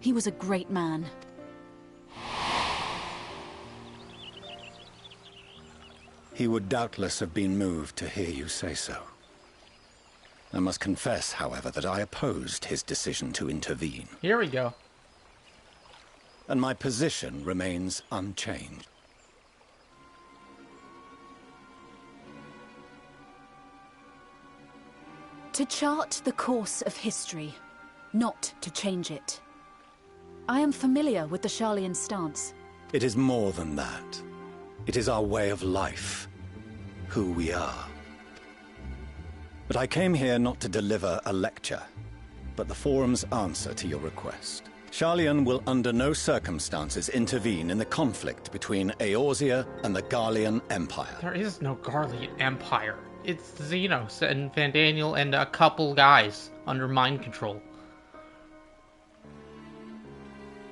He was a great man.
He would doubtless have been moved to hear you say so. I must confess, however, that I opposed his decision to intervene.
Here we go.
And my position remains unchanged.
To chart the course of history, not to change it. I am familiar with the Sharlayan stance.
It is more than that. It is our way of life, who we are. But I came here not to deliver a lecture, but the Forum's answer to your request. Sharlayan will under no circumstances intervene in the conflict between Eorzea and the Garlean Empire.
There is no Garlean Empire. It's Xenos and Vandaniel and a couple guys under mind control.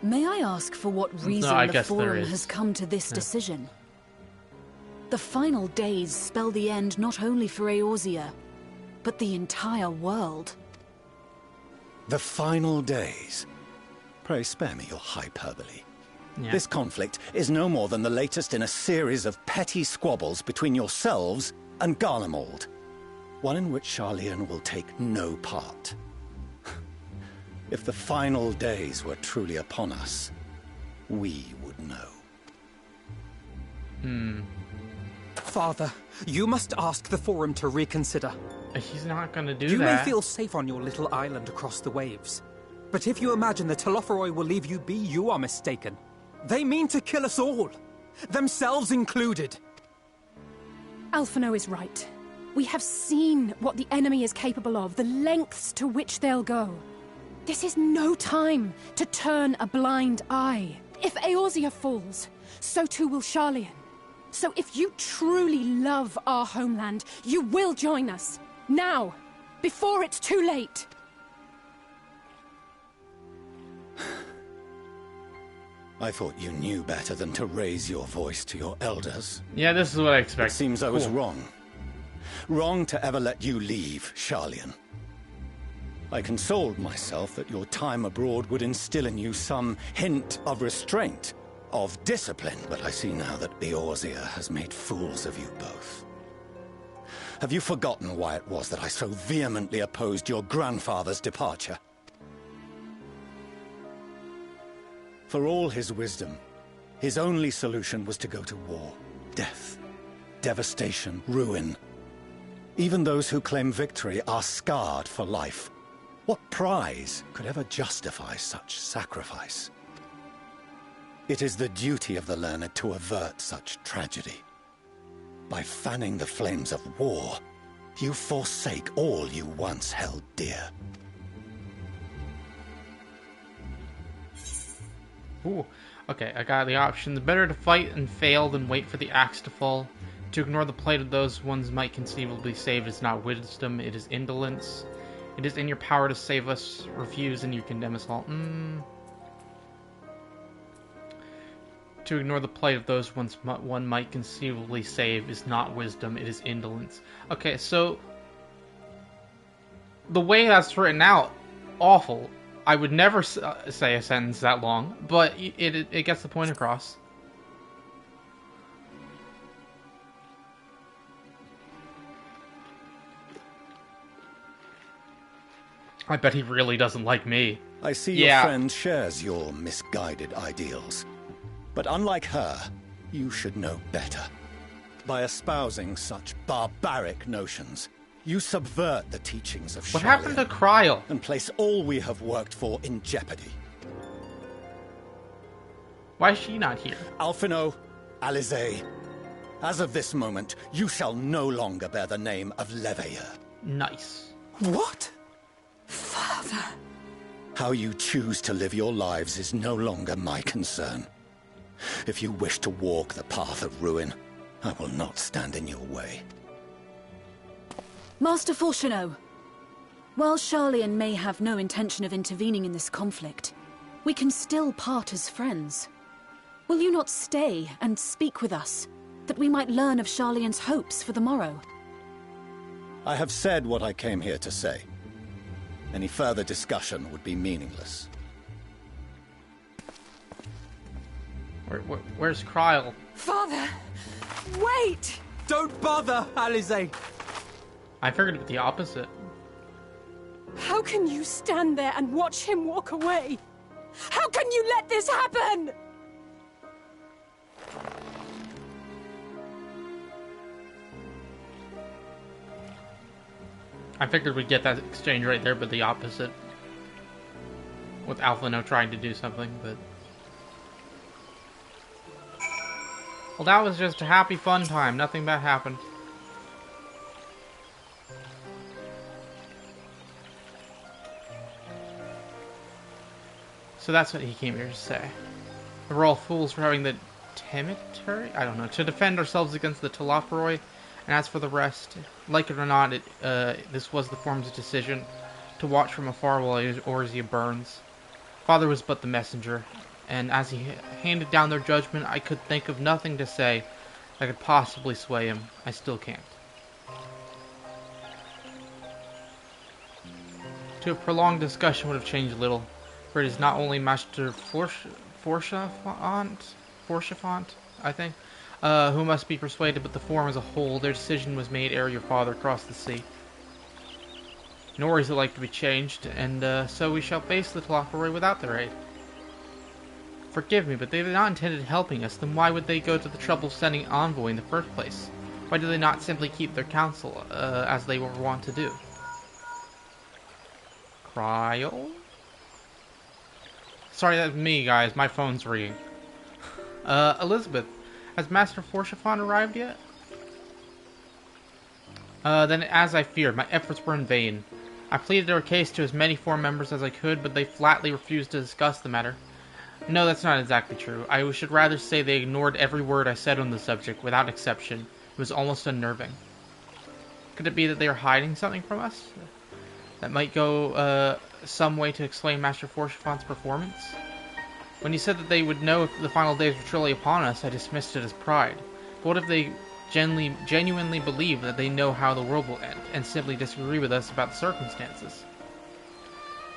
May I ask for what reason the Forum has come to this decision? The final days spell the end not only for Eorzea, but the entire world.
The final days? Pray spare me your hyperbole.
Yeah.
This conflict is no more than the latest in a series of petty squabbles between yourselves and Garlemald. One in which Sharlayan will take no part. If the final days were truly upon us, we would know.
Father, you must ask the Forum to reconsider.
He's not gonna do
you
that.
You may feel safe on your little island across the waves. But if you imagine the Telophoroi will leave you be, you are mistaken. They mean to kill us all. Themselves included.
Alphino is right. We have seen what the enemy is capable of, the lengths to which they'll go. This is no time to turn a blind eye. If Eorzea falls, so too will Sharlayan. So if you truly love our homeland, you will join us. Now, before it's too late.
I thought you knew better than to raise your voice to your elders.
Yeah, this is what I expected.
It seems I was wrong. Wrong to ever let you leave, Sharlayan. I consoled myself that your time abroad would instill in you some hint of restraint, of discipline, but I see now that Eorzea has made fools of you both. Have you forgotten why it was that I so vehemently opposed your grandfather's departure? For all his wisdom, his only solution was to go to war. Death, devastation, ruin. Even those who claim victory are scarred for life. What prize could ever justify such sacrifice? It is the duty of the learned to avert such tragedy. By fanning the flames of war, you forsake all you once held dear.
Ooh, okay, I got the options. Better to fight and fail than wait for the axe to fall. To ignore the plight of those ones might conceivably save is not wisdom, it is indolence. It is in your power to save us. Refuse and you condemn us all. To ignore the plight of those one might conceivably save is not wisdom, it is indolence. Okay, so the way that's written out, awful. I would never say a sentence that long, but it gets the point across. I bet he really doesn't like me.
I see your friend shares your misguided ideals. But unlike her, you should know better. By espousing such barbaric notions, you subvert the teachings of Sharlayan.
What happened to Kryl?
And place all we have worked for in jeopardy.
Why is she not here?
Alphino, Alisaie, as of this moment, you shall no longer bear the name of Leveilleur.
Nice.
What?
Father.
How you choose to live your lives is no longer my concern. If you wish to walk the path of ruin, I will not stand in your way.
Master Fourcheneau, while Sharlayan may have no intention of intervening in this conflict, we can still part as friends. Will you not stay and speak with us, that we might learn of Sharlayan's hopes for the morrow?
I have said what I came here to say. Any further discussion would be meaningless.
Where's Kryl?
Father, wait!
Don't bother, Alisaie!
I figured it the opposite.
How can you stand there and watch him walk away? How can you let this happen?
I figured we'd get that exchange right there, but the opposite. With Alphino trying to do something, but... Well, that was just a happy fun time. Nothing bad happened. So that's what he came here to say. We're all fools for having the Temerary? I don't know. To defend ourselves against the Telophoroi. And as for the rest, like it or not, this was the Forum's decision to watch from afar while Eorzea burns. Father was but the messenger, and as he handed down their judgment, I could think of nothing to say I could possibly sway him. I still can't. To a prolonged discussion would have changed little, for it is not only Master Forchefant, I think, who must be persuaded, but the Forum as a whole. Their decision was made ere your father crossed the sea. Nor is it like to be changed, and so we shall face the Telophoroi without their aid. Forgive me, but they did not intended helping us, then why would they go to the trouble of sending an envoy in the first place? Why do they not simply keep their counsel, as they were wont to do? Cryo? Sorry, that's me, guys. My phone's ringing. Elizabeth, has Master Forchefant arrived yet? Then as I feared, my efforts were in vain. I pleaded their case to as many Forum members as I could, but they flatly refused to discuss the matter. No, that's not exactly true. I should rather say they ignored every word I said on the subject, without exception. It was almost unnerving. Could it be that they are hiding something from us? That might go some way to explain Master Forchefant's performance? When you said that they would know if the final days were truly upon us, I dismissed it as pride. But what if they genuinely believe that they know how the world will end, and simply disagree with us about the circumstances?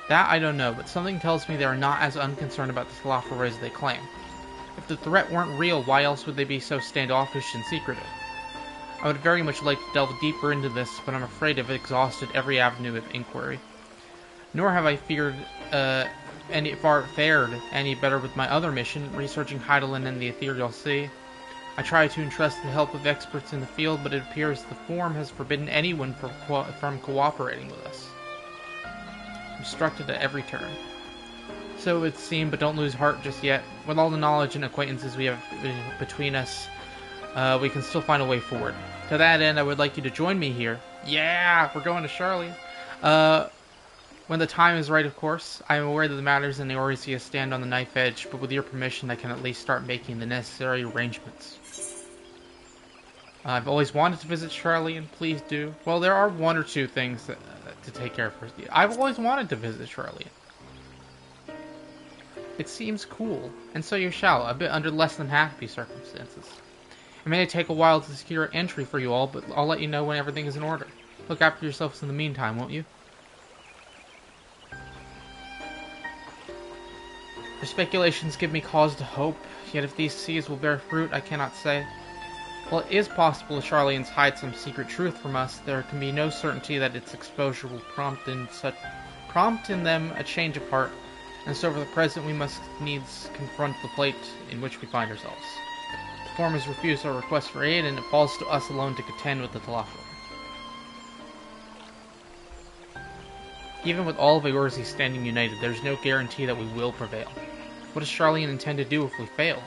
That I don't know, but something tells me they are not as unconcerned about the Telophoroi as they claim. If the threat weren't real, why else would they be so standoffish and secretive? I would very much like to delve deeper into this, but I'm afraid I've exhausted every avenue of inquiry. Nor have I fared any better with my other mission, researching Heidelin and the Ethereal Sea. I try to entrust the help of experts in the field, but it appears the Forum has forbidden anyone from cooperating with us. Obstructed at every turn. So it would seem, but don't lose heart just yet. With all the knowledge and acquaintances we have between us, we can still find a way forward. To that end, I would like you to join me here. Yeah, we're going to Charlie. When the time is right, of course. I am aware that the matters in Eorzea stand on the knife edge, but with your permission, I can at least start making the necessary arrangements. I've always wanted to visit Charlie, and please do. Well, there are one or two things to take care of first. I've always wanted to visit Charlie. It seems cool, and so you shall, a bit under less than happy circumstances. It may take a while to secure entry for you all, but I'll let you know when everything is in order. Look after yourselves in the meantime, won't you? Your speculations give me cause to hope, yet if these seeds will bear fruit, I cannot say. While it is possible the Charlians hide some secret truth from us, there can be no certainty that its exposure will prompt in them a change of heart, and so for the present we must needs confront the plight in which we find ourselves. The Forum has refused our request for aid, and it falls to us alone to contend with the Telophoroi. Even with all of Eorzea standing united, there is no guarantee that we will prevail. What does Charlian intend to do if we fail?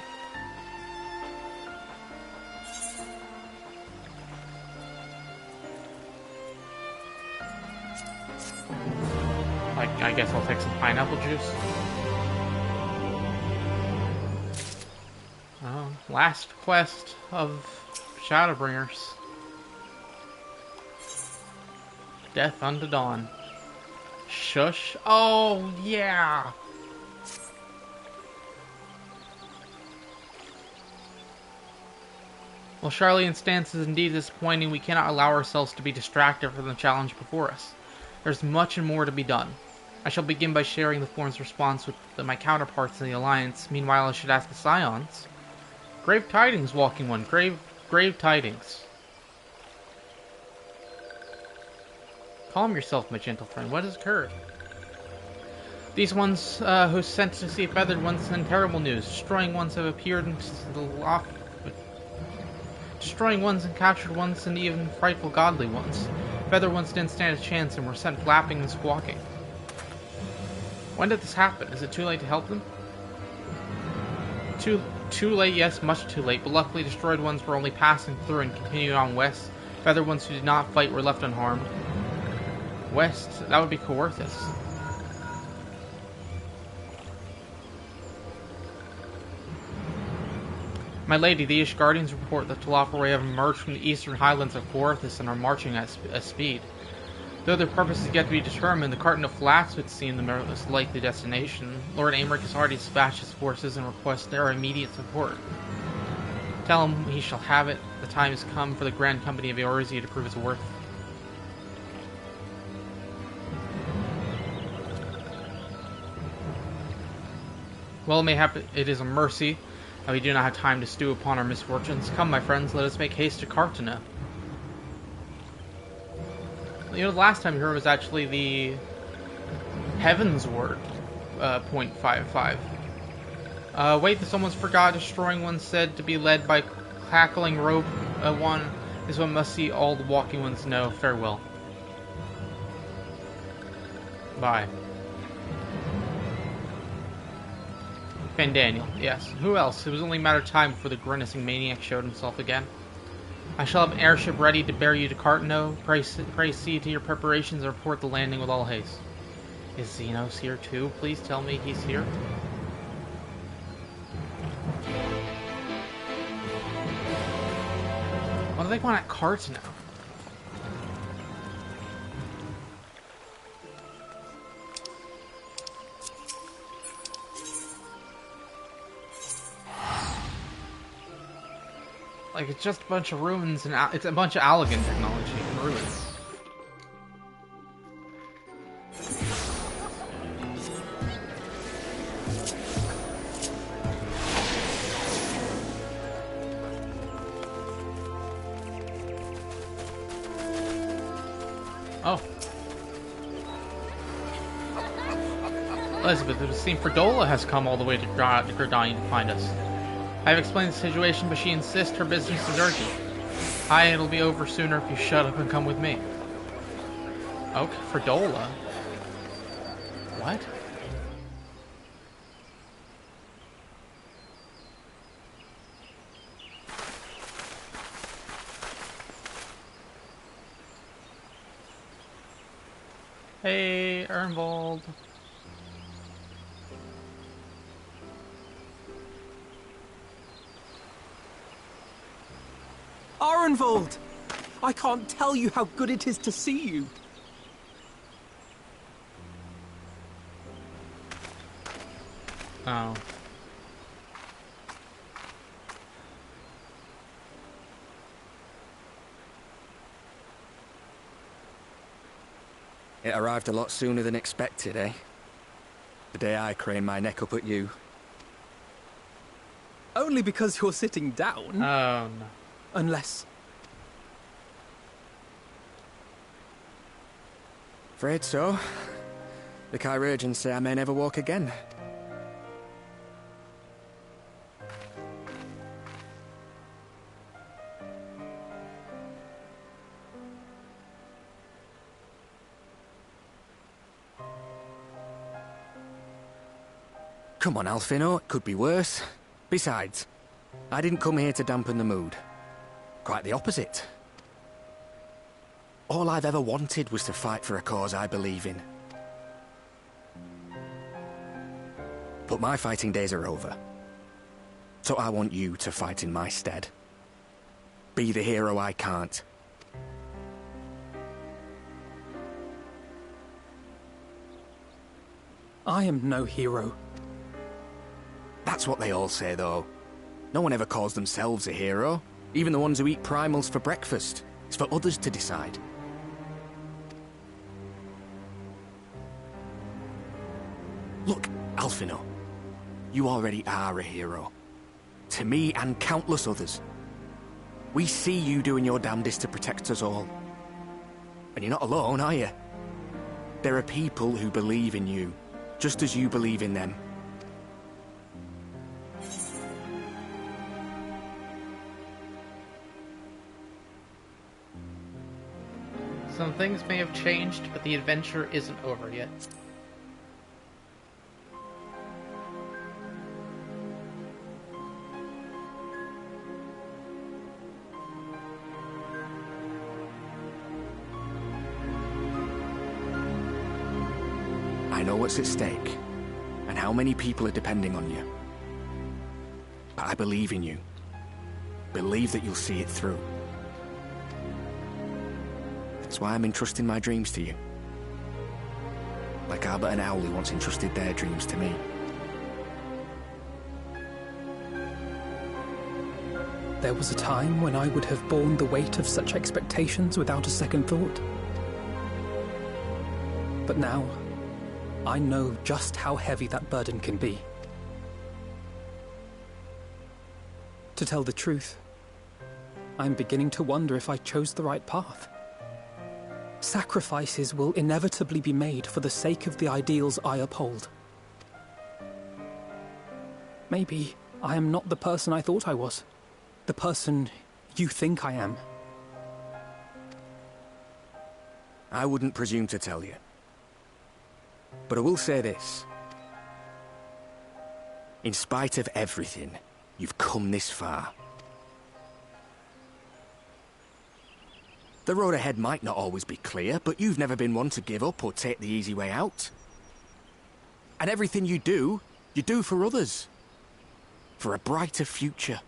I guess I'll take some pineapple juice. Last quest of Shadowbringers. Death unto Dawn. Shush. Oh, yeah! While Charlian's stance is indeed disappointing, we cannot allow ourselves to be distracted from the challenge before us. There's much and more to be done. I shall begin by sharing the Forum's response with my counterparts in the Alliance. Meanwhile, I should ask the Scions. Grave tidings, Walking One. Grave tidings. Calm yourself, my gentle friend. What has occurred? These ones who sent to see feathered ones send terrible news. Destroying ones have appeared into the loft. Destroying ones and captured ones and even frightful godly ones. Feathered ones didn't stand a chance and were sent flapping and squawking. When did this happen? Is it too late to help them? Too late, yes, much too late, but luckily destroyed ones were only passing through and continued on west. Feathered ones who did not fight were left unharmed. West, that would be Coerthus. My lady, the Ishgardians report that Telophoroi have emerged from the eastern highlands of Coerthus and are marching at speed. Though their purpose is yet to be determined, the Carton of Flats would seem the most likely destination. Lord Aymeric has already dispatched his forces and requests their immediate support. Tell him he shall have it. The time has come for the Grand Company of Eorzea to prove its worth. Well, mayhap it is a mercy that we do not have time to stew upon our misfortunes. Come, my friends, let us make haste to Cartana. You know, the last time here was actually the Heaven's Word, 0.55. Wait, someone's forgot. Destroying one said to be led by cackling rope one is what must see all the walking ones know. Farewell. Bye. Daniel, yes. Who else? It was only a matter of time before the grimacing maniac showed himself again. I shall have an airship ready to bear you to Cartano. Pray see to your preparations and report the landing with all haste. Is Xenos here too? Please tell me he's here. What do they want at Cartano? Like, it's just a bunch of ruins and it's a bunch of Allegan technology and ruins. Oh. Elizabeth, it would seem Fredola has come all the way to Gridania to find us. I have explained the situation, but she insists her business is urgent. Hi, it'll be over sooner if you shut up and come with me. Okay, Fredola? What? Hey, Ernvold.
Ernvold! I can't tell you how good it is to see you.
Oh.
It arrived a lot sooner than expected, eh? The day I craned my neck up at you.
Only because you're sitting down.
Oh, no.
Unless...
Afraid so. The chirurgeons say I may never walk again. Come on, Alfino, it could be worse. Besides, I didn't come here to dampen the mood. Quite the opposite. All I've ever wanted was to fight for a cause I believe in. But my fighting days are over. So I want you to fight in my stead. Be the hero I can't.
I am no hero.
That's what they all say, though. No one ever calls themselves a hero. Even the ones who eat primals for breakfast. It's for others to decide. Look, Alfino. You already are a hero. To me and countless others. We see you doing your damnedest to protect us all. And you're not alone, are you? There are people who believe in you, just as you believe in them.
Some things may have changed, but the adventure isn't over yet.
I know what's at stake, and how many people are depending on you. But I believe in you. Believe that you'll see it through. That's why I'm entrusting my dreams to you. Like Albert and Owley once entrusted their dreams to me.
there was a time when I would have borne the weight of such expectations without a second thought. But now, I know just how heavy that burden can be. To tell the truth, I'm beginning to wonder if I chose the right path. Sacrifices will inevitably be made for the sake of the ideals I uphold. Maybe I am not the person I thought I was. The person you think I am.
I wouldn't presume to tell you. But I will say this. In spite of everything, you've come this far. The road ahead might not always be clear, but you've never been one to give up or take the easy way out. And everything you do for others. For a brighter future.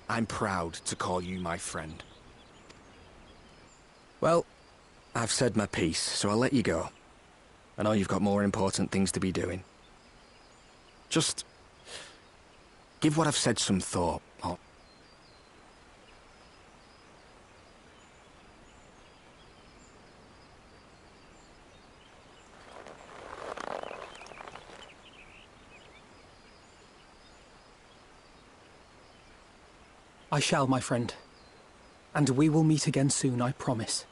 I'm proud to call you my friend. Well, I've said my piece, so I'll let you go. I know you've got more important things to be doing. Just give what I've said some thought.
I shall, my friend. And we will meet again soon, I promise.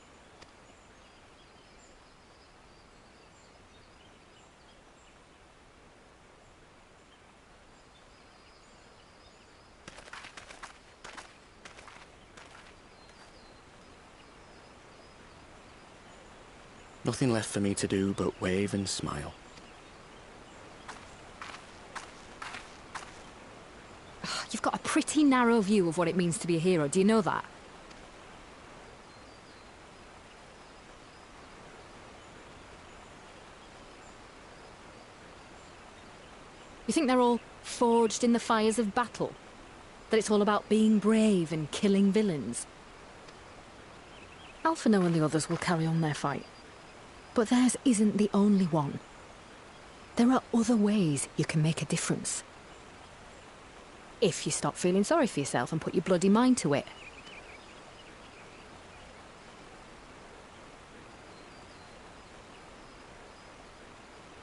Nothing left for me to do but wave and smile.
You've got a pretty narrow view of what it means to be a hero, do you know that? You think they're all forged in the fires of battle? That it's all about being brave and killing villains? Alphino and the others will carry on their fight. But theirs isn't the only one. There are other ways you can make a difference. If you stop feeling sorry for yourself and put your bloody mind to it.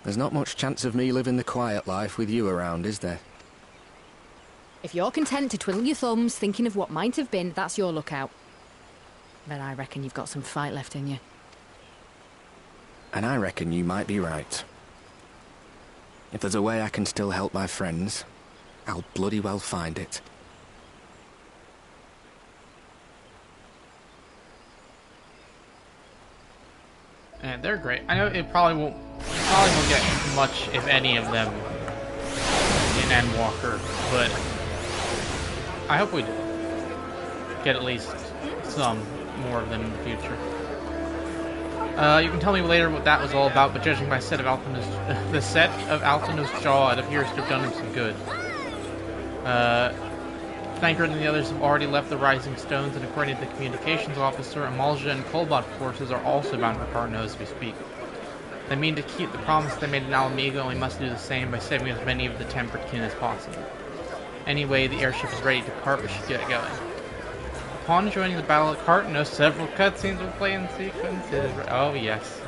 There's not much chance of me living the quiet life with you around, is there?
If you're content to twiddle your thumbs thinking of what might have been, that's your lookout. But I reckon you've got some fight left in you.
And I reckon you might be right. If there's a way I can still help my friends, I'll bloody well find it.
And they're great. I know it probably won't get much, if any, of them in Endwalker, but I hope we get at least some more of them in the future. You can tell me later what that was all about, but judging by the set of Alphino's jaw, it appears to have done him some good. Thancred and the others have already left the Rising Stones, and according to the communications officer, Amalja and Cobalt forces are also bound for Carno as we speak. They mean to keep the promise they made in Alamigo, and we must do the same by saving as many of the tempered kin as possible. Anyway, the airship is ready to depart, but should get going. Upon joining the battle at Carno, several cutscenes will play in sequence. Oh yes.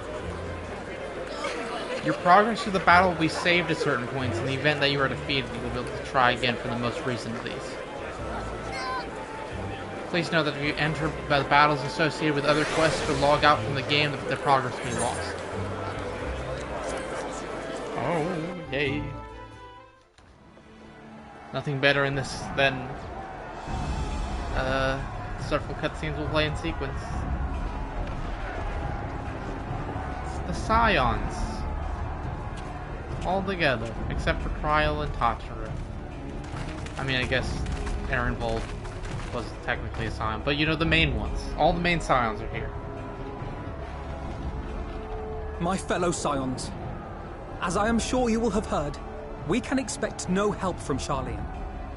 Your progress through the battle will be saved at certain points. In the event that you are defeated, you will be able to try again for the most recent of these. Please know that if you enter the battles associated with other quests or log out from the game, the progress will be lost. Oh, yay. Nothing better in this than several cutscenes will play in sequence. It's the Scions. All together, except for Trial and Tatara. I mean, I guess Ehrenvold was technically a Scion, but you know, the main ones. All the main Scions are here.
My fellow Scions, as I am sure you will have heard, we can expect no help from Charlian,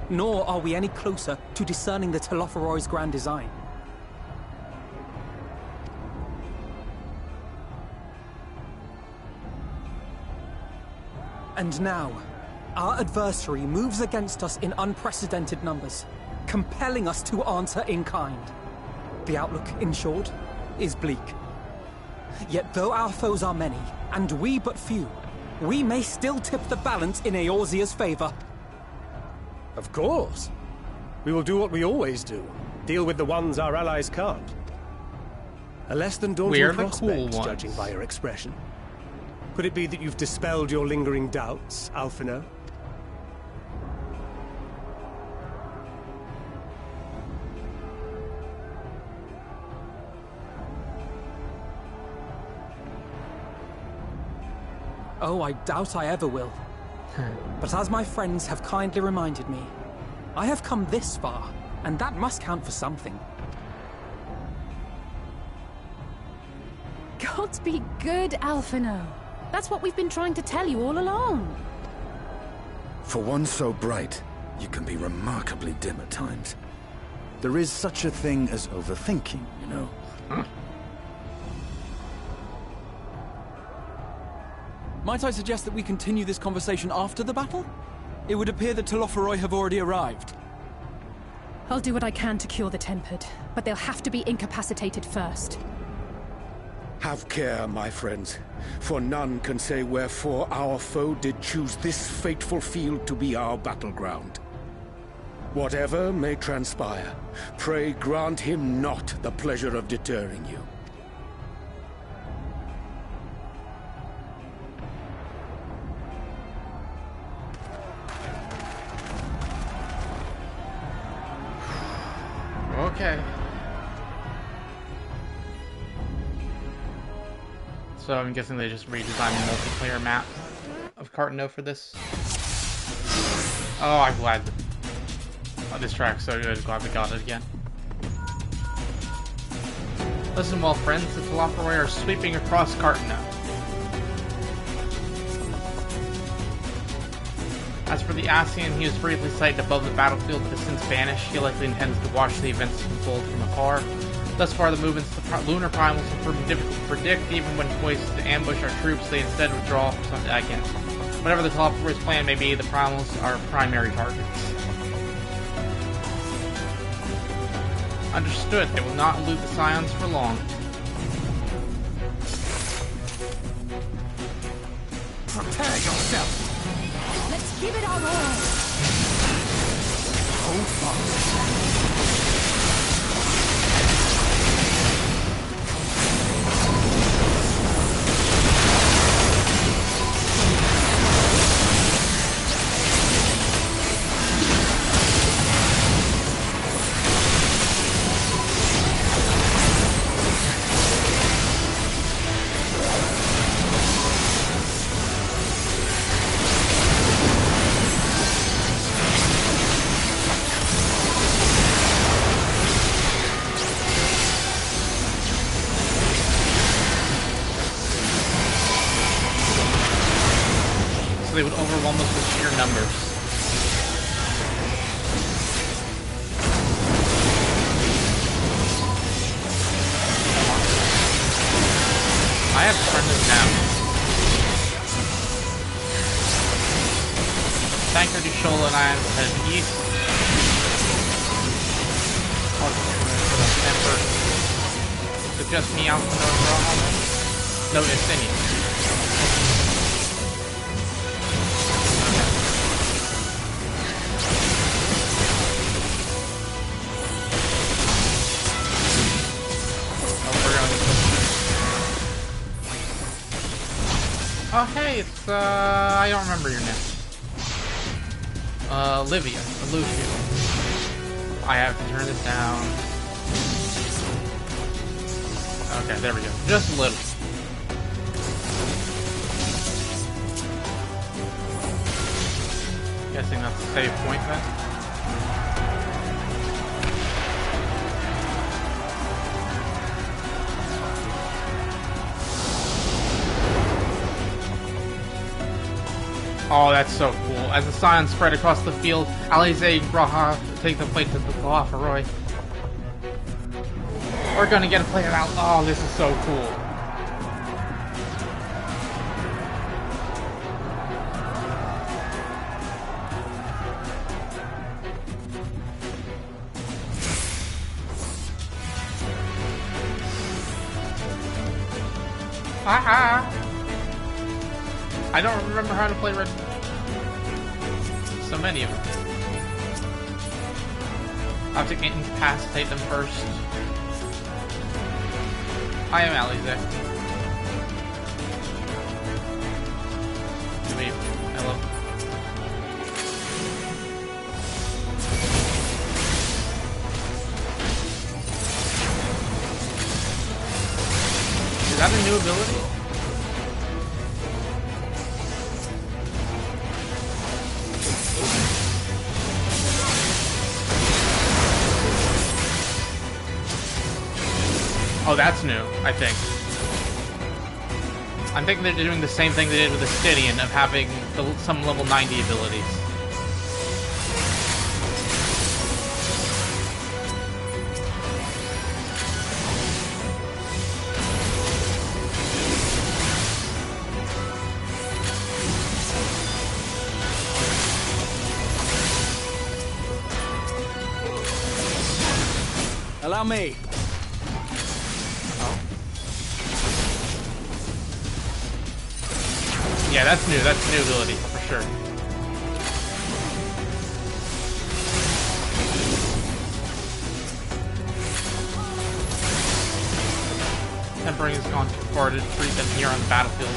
nor are we any closer to discerning the Telophoroi's grand design. And now, our adversary moves against us in unprecedented numbers. compelling us to answer in kind. The outlook, in short, is bleak. Yet though our foes are many, and we but few, we may still tip the balance in Eorzea's favor.
Of course. We will do what we always do. Deal with the ones our allies can't. A less than daunting
We're the
prospect,
cool ones.
judging by your expression. Could it be that you've dispelled your lingering doubts, Alphino?
Oh, I doubt I ever will. But as my friends have kindly reminded me, I have come this far, and that must count for something.
Gods be good, Alphino. That's what we've been trying to tell you all along.
For one so bright, you can be remarkably dim at times. There is such a thing as overthinking, you know.
Might I suggest that we continue this conversation after the battle? It would appear that Telophoroi have already arrived.
I'll do what I can to cure the Tempered, but they'll have to be incapacitated first.
Have care, my friends, for none can say wherefore our foe did choose this fateful field to be our battleground. Whatever may transpire, pray grant him not the pleasure of deterring you.
Okay. So I'm guessing they just redesigned the multiplayer map of Cartano for this. Oh, I'm glad. Oh, this track's so good. Glad we got it again. Listen well, friends. The Telophoroi are sweeping across Cartano. As for the Ascian, he was briefly sighted above the battlefield but has since vanished. He likely intends to watch the events unfold from afar. Thus far, the movements of the lunar primals have proven difficult to predict. Even when poised to ambush our troops, they instead withdraw for some seconds. Whatever the Telophoroi's plan may be, the primals are primary targets. Understood. They will not elude the Scions for long.
Prepare yourself!
Let's give it our all!
Hold fast.
So they would overwhelm us with sheer numbers. I have to turn this down. Tanker Dushola and I will head east. Is it just me out for no Ithinian. Oh hey, it's I don't remember your name. Livia, Lucio. I have to turn this down. Okay, there we go. Just a little. Guessing that's a save point then. Oh, that's so cool. As the Scions spread across the field, Alize and Graha take the fight to the Telophoroi. We're gonna get a play it out. Oh, this is so cool. I don't remember how to play Red. So many of them. I have to incapacitate them first. I am Alize. Wait, hello. Is that a new ability? Oh, that's new, I think. I'm thinking they're doing the same thing they did with the Stydian of having some level 90 abilities.
Allow me.
Yeah, that's new. That's a new ability, for sure. Tempering has gone too far to treat them here on the battlefield.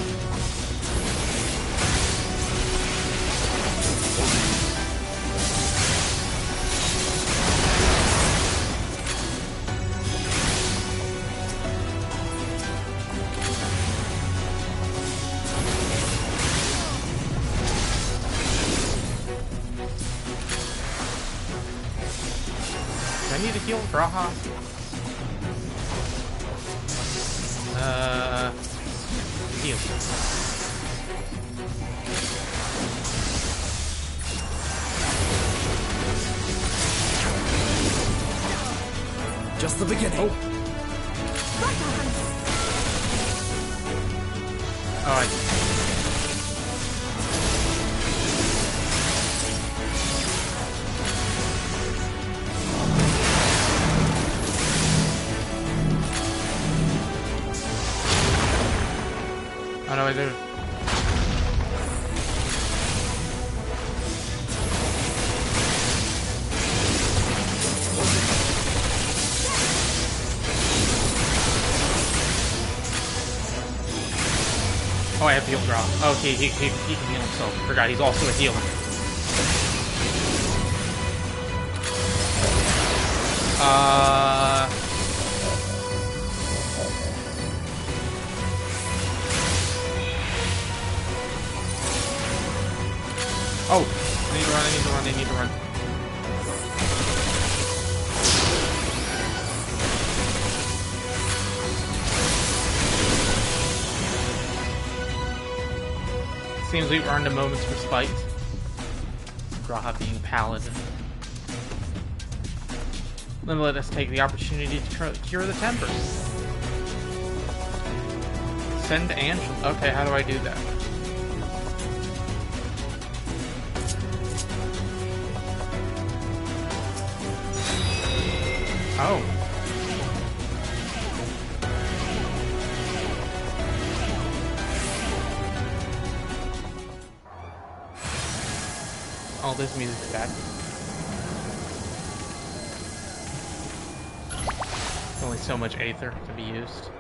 I need to heal Graha. Heal.
Just the beginning.
Oh, I see. How do I do it? Oh, I have heal draw. Okay, he can heal himself. Forgot he's also a healer. Oh, I need to run, I need to run, I need to run. Seems we've earned a moment's respite. Graha being paladin. Then let us take the opportunity to cure the tempers. Send Angel. Okay, how do I do that? Oh. Oh, this music's bad. There's only so much Aether to be used.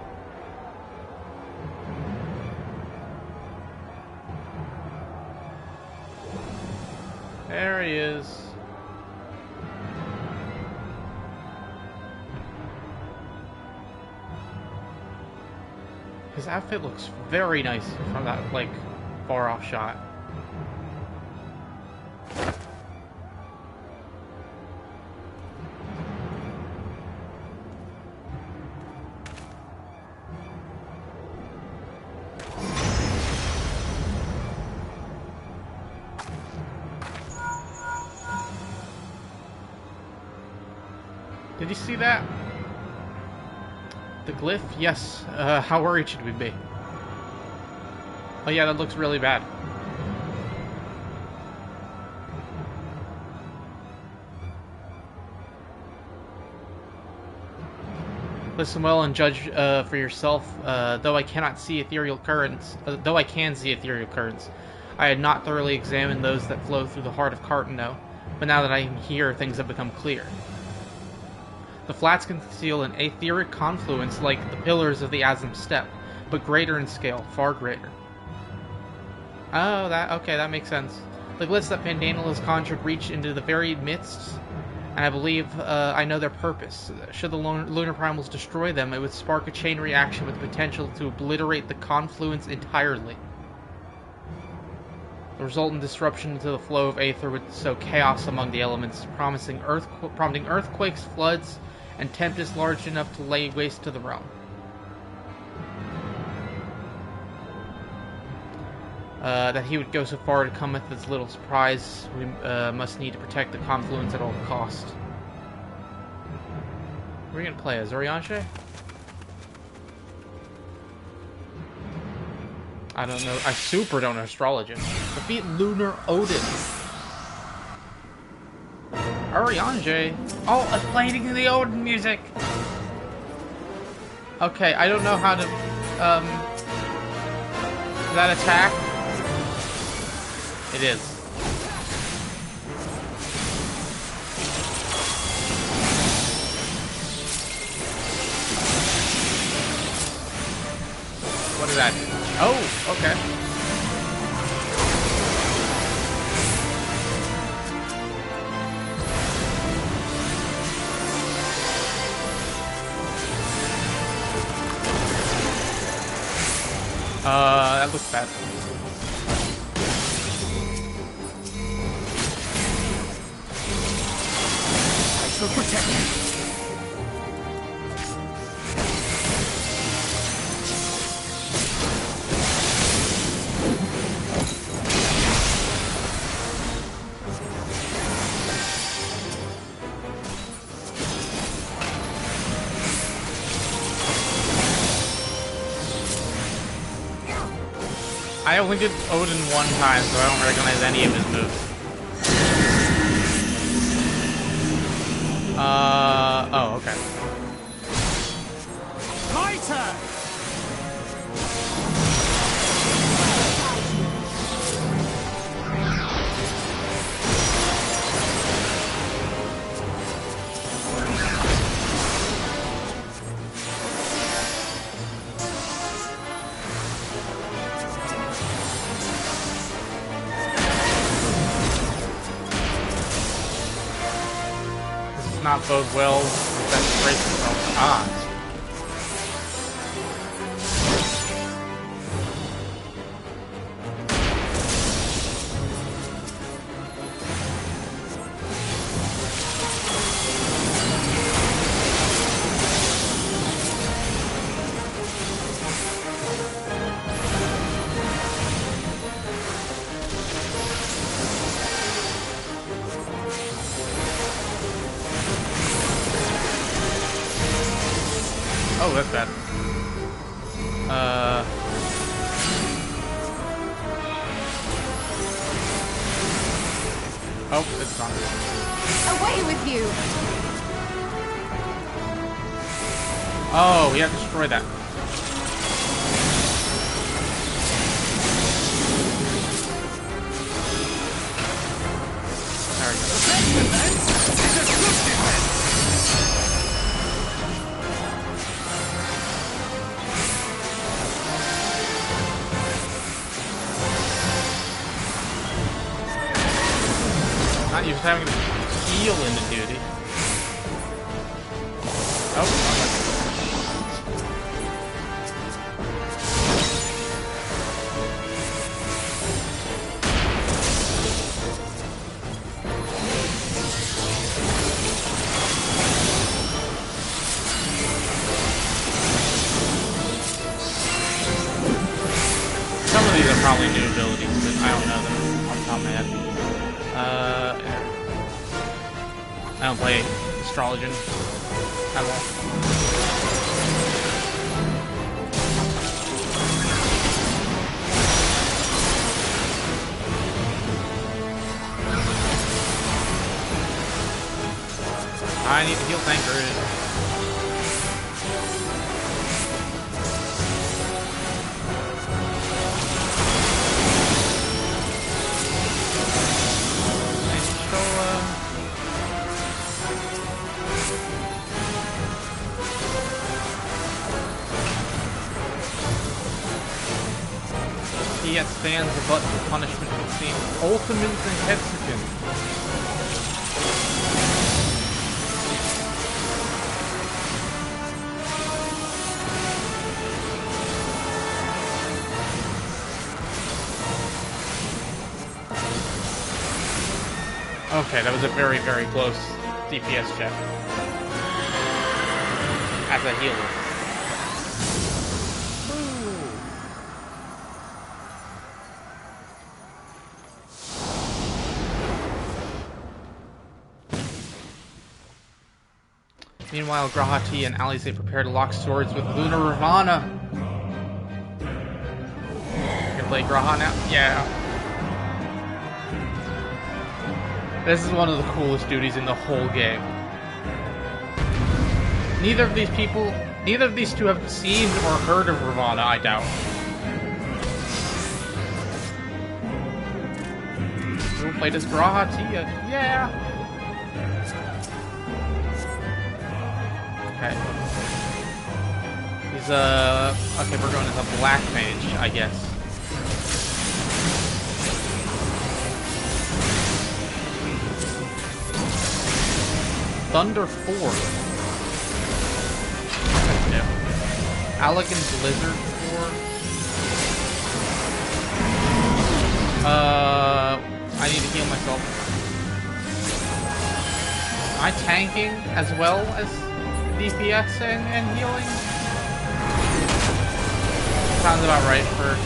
There he is. His outfit looks very nice from that, like, far-off shot. Did you see that? The glyph? Yes. How worried should we be? Oh yeah, that looks really bad. Listen well and judge for yourself. Though I can see ethereal currents, I had not thoroughly examined those that flow through the heart of Cartano. But now that I am here, things have become clear. The flats conceal an etheric confluence like the pillars of the Asm Step, but greater in scale, far greater. Oh, that makes sense. The glitz that Pandanal has conjured reach into the very midst, and I believe I know their purpose. Should the lunar primals destroy them, it would spark a chain reaction with the potential to obliterate the confluence entirely. The resultant disruption to the flow of aether would sow chaos among the elements, prompting earthquakes, floods, and tempests large enough to lay waste to the realm. That he would go so far to cometh as little surprise. We must need to protect the confluence at all cost. We're gonna play as Orianche? I don't know. I super don't know Astrologian. Defeat Lunar Odin. Orianche. Oh, it's playing the Odin music. Okay, I don't know how to. That attack. It is. What is that? Oh, okay. That looks bad.
I shall protect you.
I only did Odin one time, so I don't recognize any of his moves. Oh, okay.
My turn!
Not bode well with that race of odds. Oh, that's bad. Oh, it's gone.
Away with you!
Oh, we have to destroy that. Not used to having to heal into duty. Oh, some of these are probably new abilities, but I don't know them off the top of my head. I don't play Astrologian at all. I need to heal Tancred. He yet stands the button for punishment would seem. Ultimate and Ketsukin. Okay, that was a very, very close DPS check. As a healer. Meanwhile, Grahati and Alize prepare to lock swords with Lunar Ravana. You can play Graha now? Yeah. This is one of the coolest duties in the whole game. Neither of these two have seen or heard of Ravana, I doubt. Who played as Grahati? Yeah. Okay. He's okay, we're going as a black mage, I guess. Thunder 4. That's new. Elegant Blizzard 4. I need to heal myself. Am I tanking as well as DPS and healing? Sounds about right for...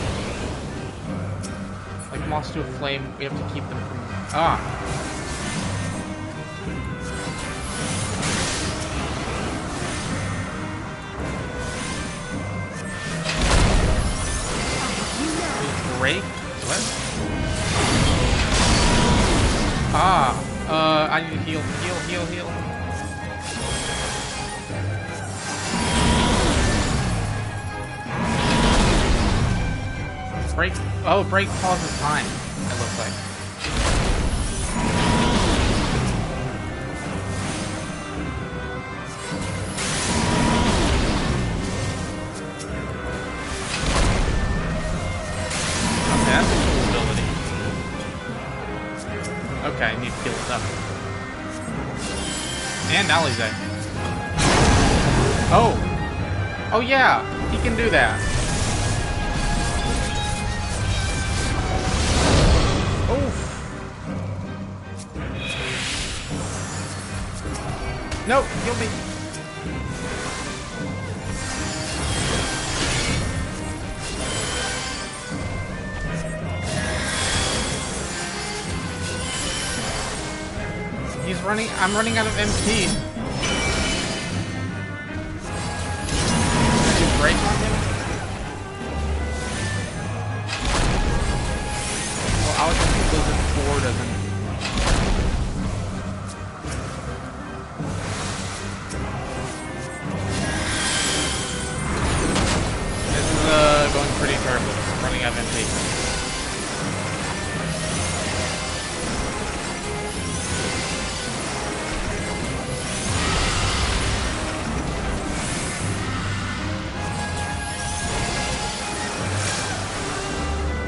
like Moss to a Flame, we have to keep them from... Break? What? I need to heal. Break. Oh, break pauses time, it looks like. That's a cool ability. Okay, I need to heal this up. And Alize. Oh! Oh yeah! He can do that. Oof! No! Kill me! He's running. I'm running out of MP. Did you break on him? Well, I was thinking Blizzard 4 doesn't. This is going pretty terrible. I'm running out of MP.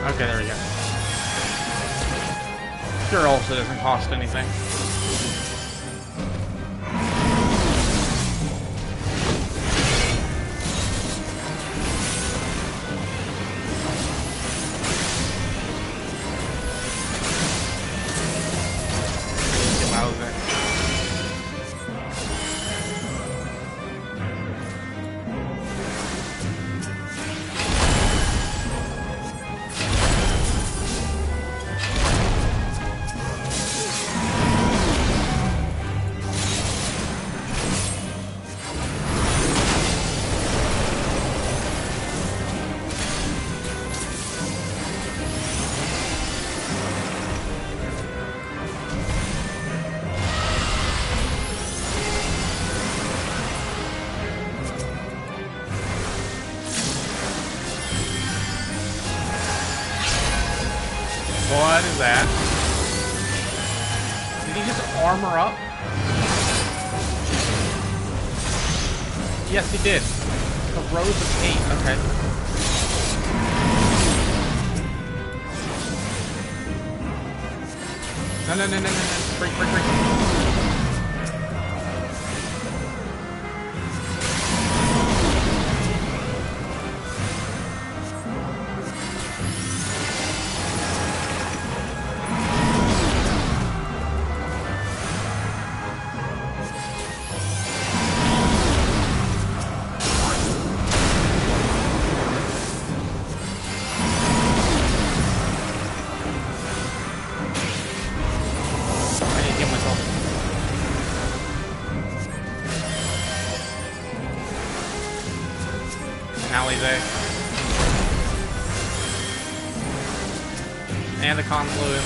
Okay, there we go. Cure also doesn't cost anything. What is that? Did he just armor up? Yes, he did. A Rose of 8, okay. No, no, no, no, no, no. Break, break, break. And the confluence.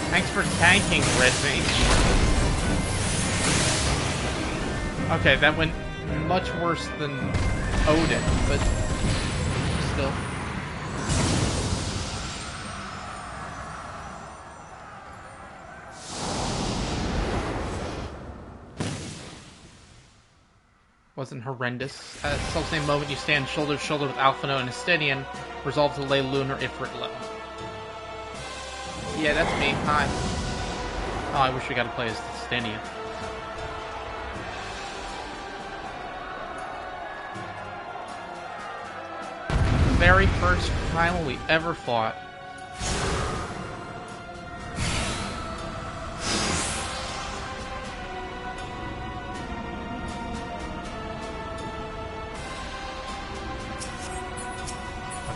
Thanks for tanking, Red Mage. Okay, that went much worse than Odin, but still. Wasn't horrendous. At the self-same moment, you stand shoulder to shoulder with Alphino and Estinian, resolved to lay Lunar Ifrit low. Yeah, that's me. Hi. Oh, I wish we got to play as Estinian. The very first primal we ever fought.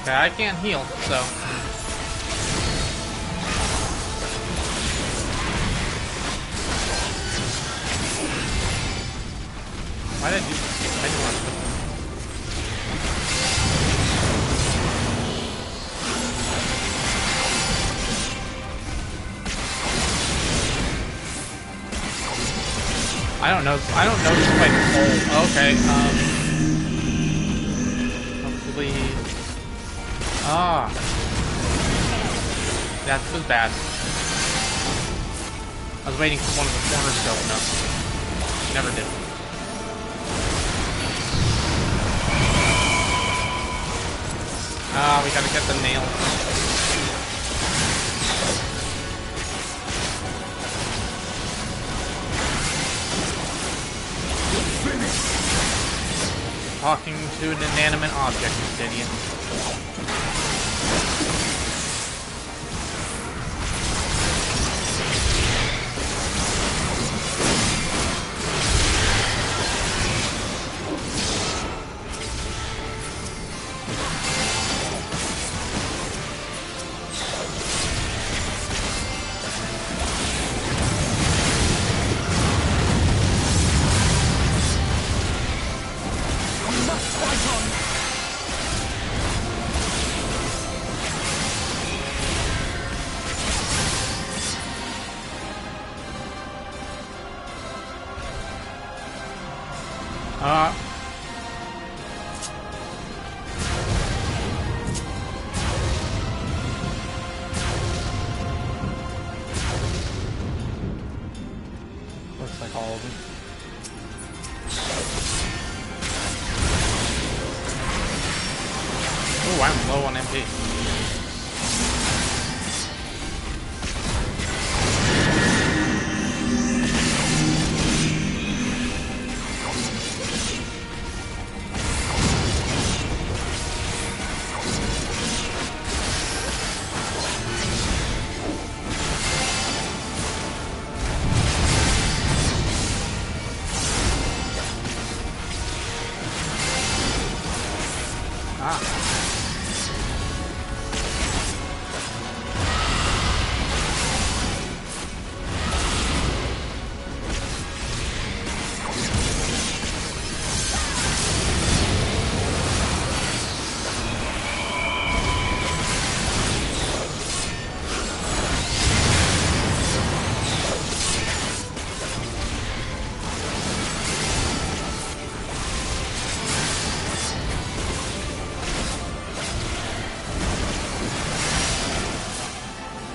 Okay, I can't heal, so... Why did I do this? I didn't want to put them. I don't know this quite cold. Okay, hopefully... Ah. That was bad. I was waiting for one of the corners to open up. Never did. Ah, we gotta get the nail. Talking to an inanimate object, idiot. Looks like all of them. Oh, I'm low on MP.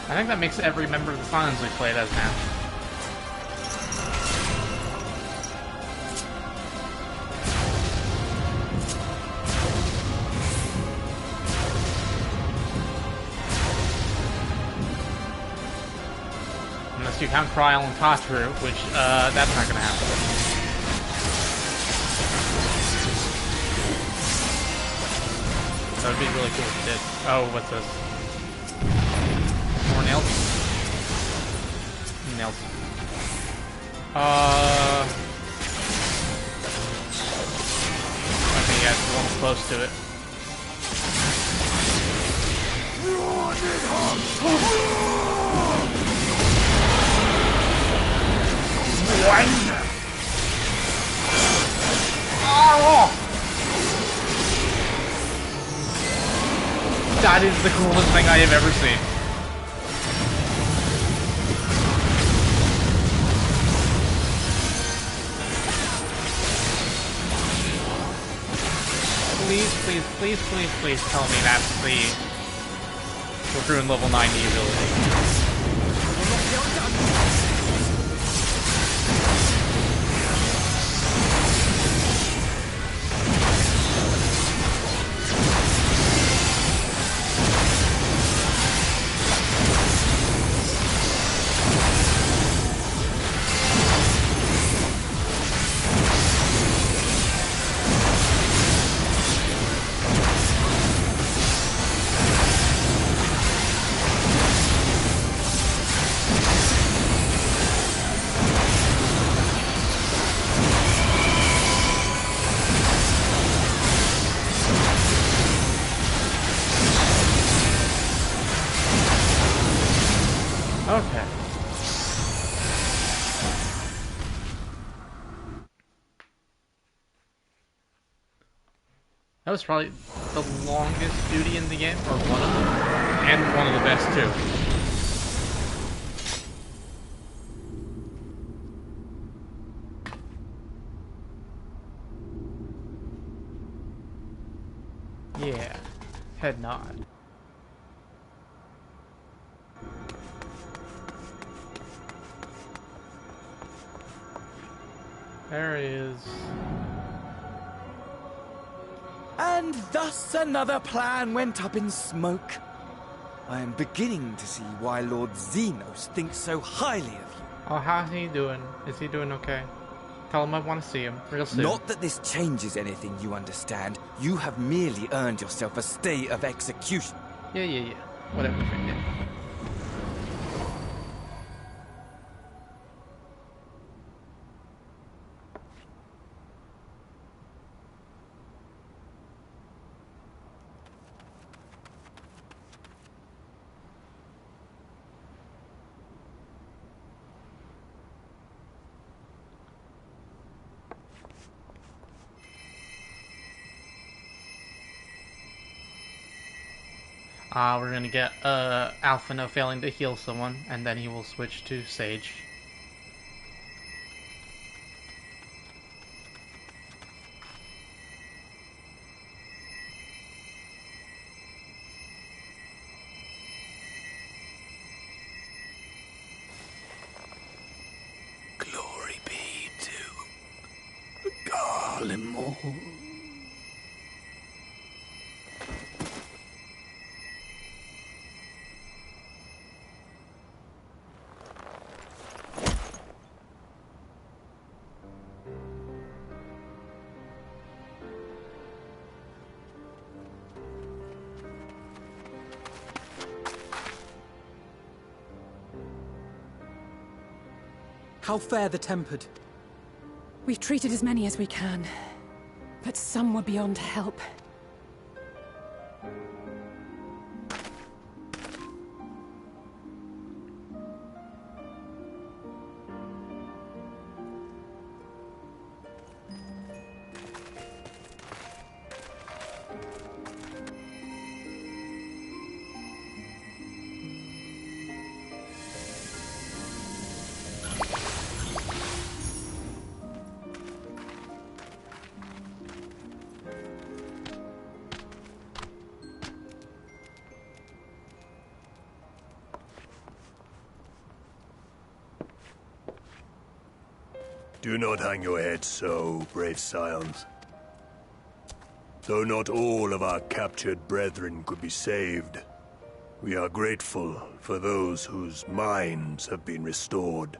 I think that makes every member of the Silence we played as now. rescue Count Kryl and Tatru, which, that's not gonna happen. That would be really cool if it did. Oh, what's this? More nails? Nails. Okay, yeah, it's almost close to it. That is the coolest thing I have ever seen. Please tell me that's the Recruit level 90 ability. Okay. That was probably the longest duty in the game, or one of them, and one of the best too. Yeah, head nod. There it is.
And thus another plan went up in smoke. I am beginning to see why Lord Xenos thinks so highly of you.
Oh, how's he doing? Is he doing okay? Tell him I want to see him real soon.
Not that this changes anything, you understand. You have merely earned yourself a stay of execution.
Yeah. Whatever, yeah. We're gonna get Alphino failing to heal someone, and then he will switch to Sage.
Glory be to Garlemore.
How fare the Tempered?
We've treated as many as we can, but some were beyond help.
Do not hang your head so, brave scions. Though not all of our captured brethren could be saved, We are grateful for those whose minds have been restored.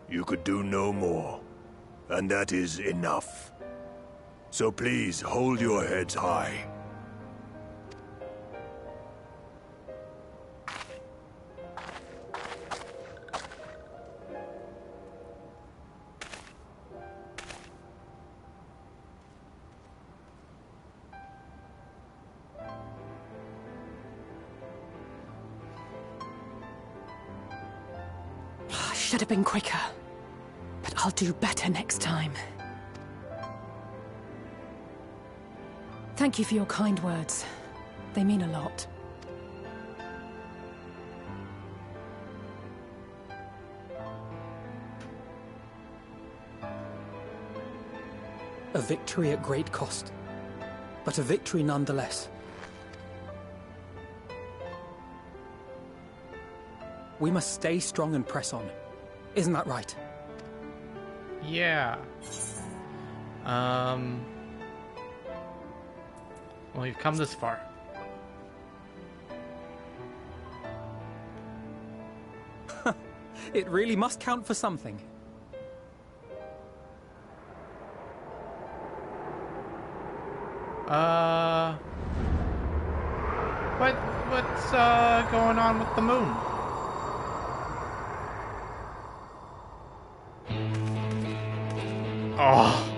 You could do no more, and that is enough. So please hold your heads high.
Should have been quicker. But I'll do better next time. Thank you for your kind words. They mean a lot.
A victory at great cost, but a victory nonetheless. We must stay strong and press on. Isn't that right?
Yeah. Well, you've come this far.
It really must count for something.
What's going on with the moon? Oh.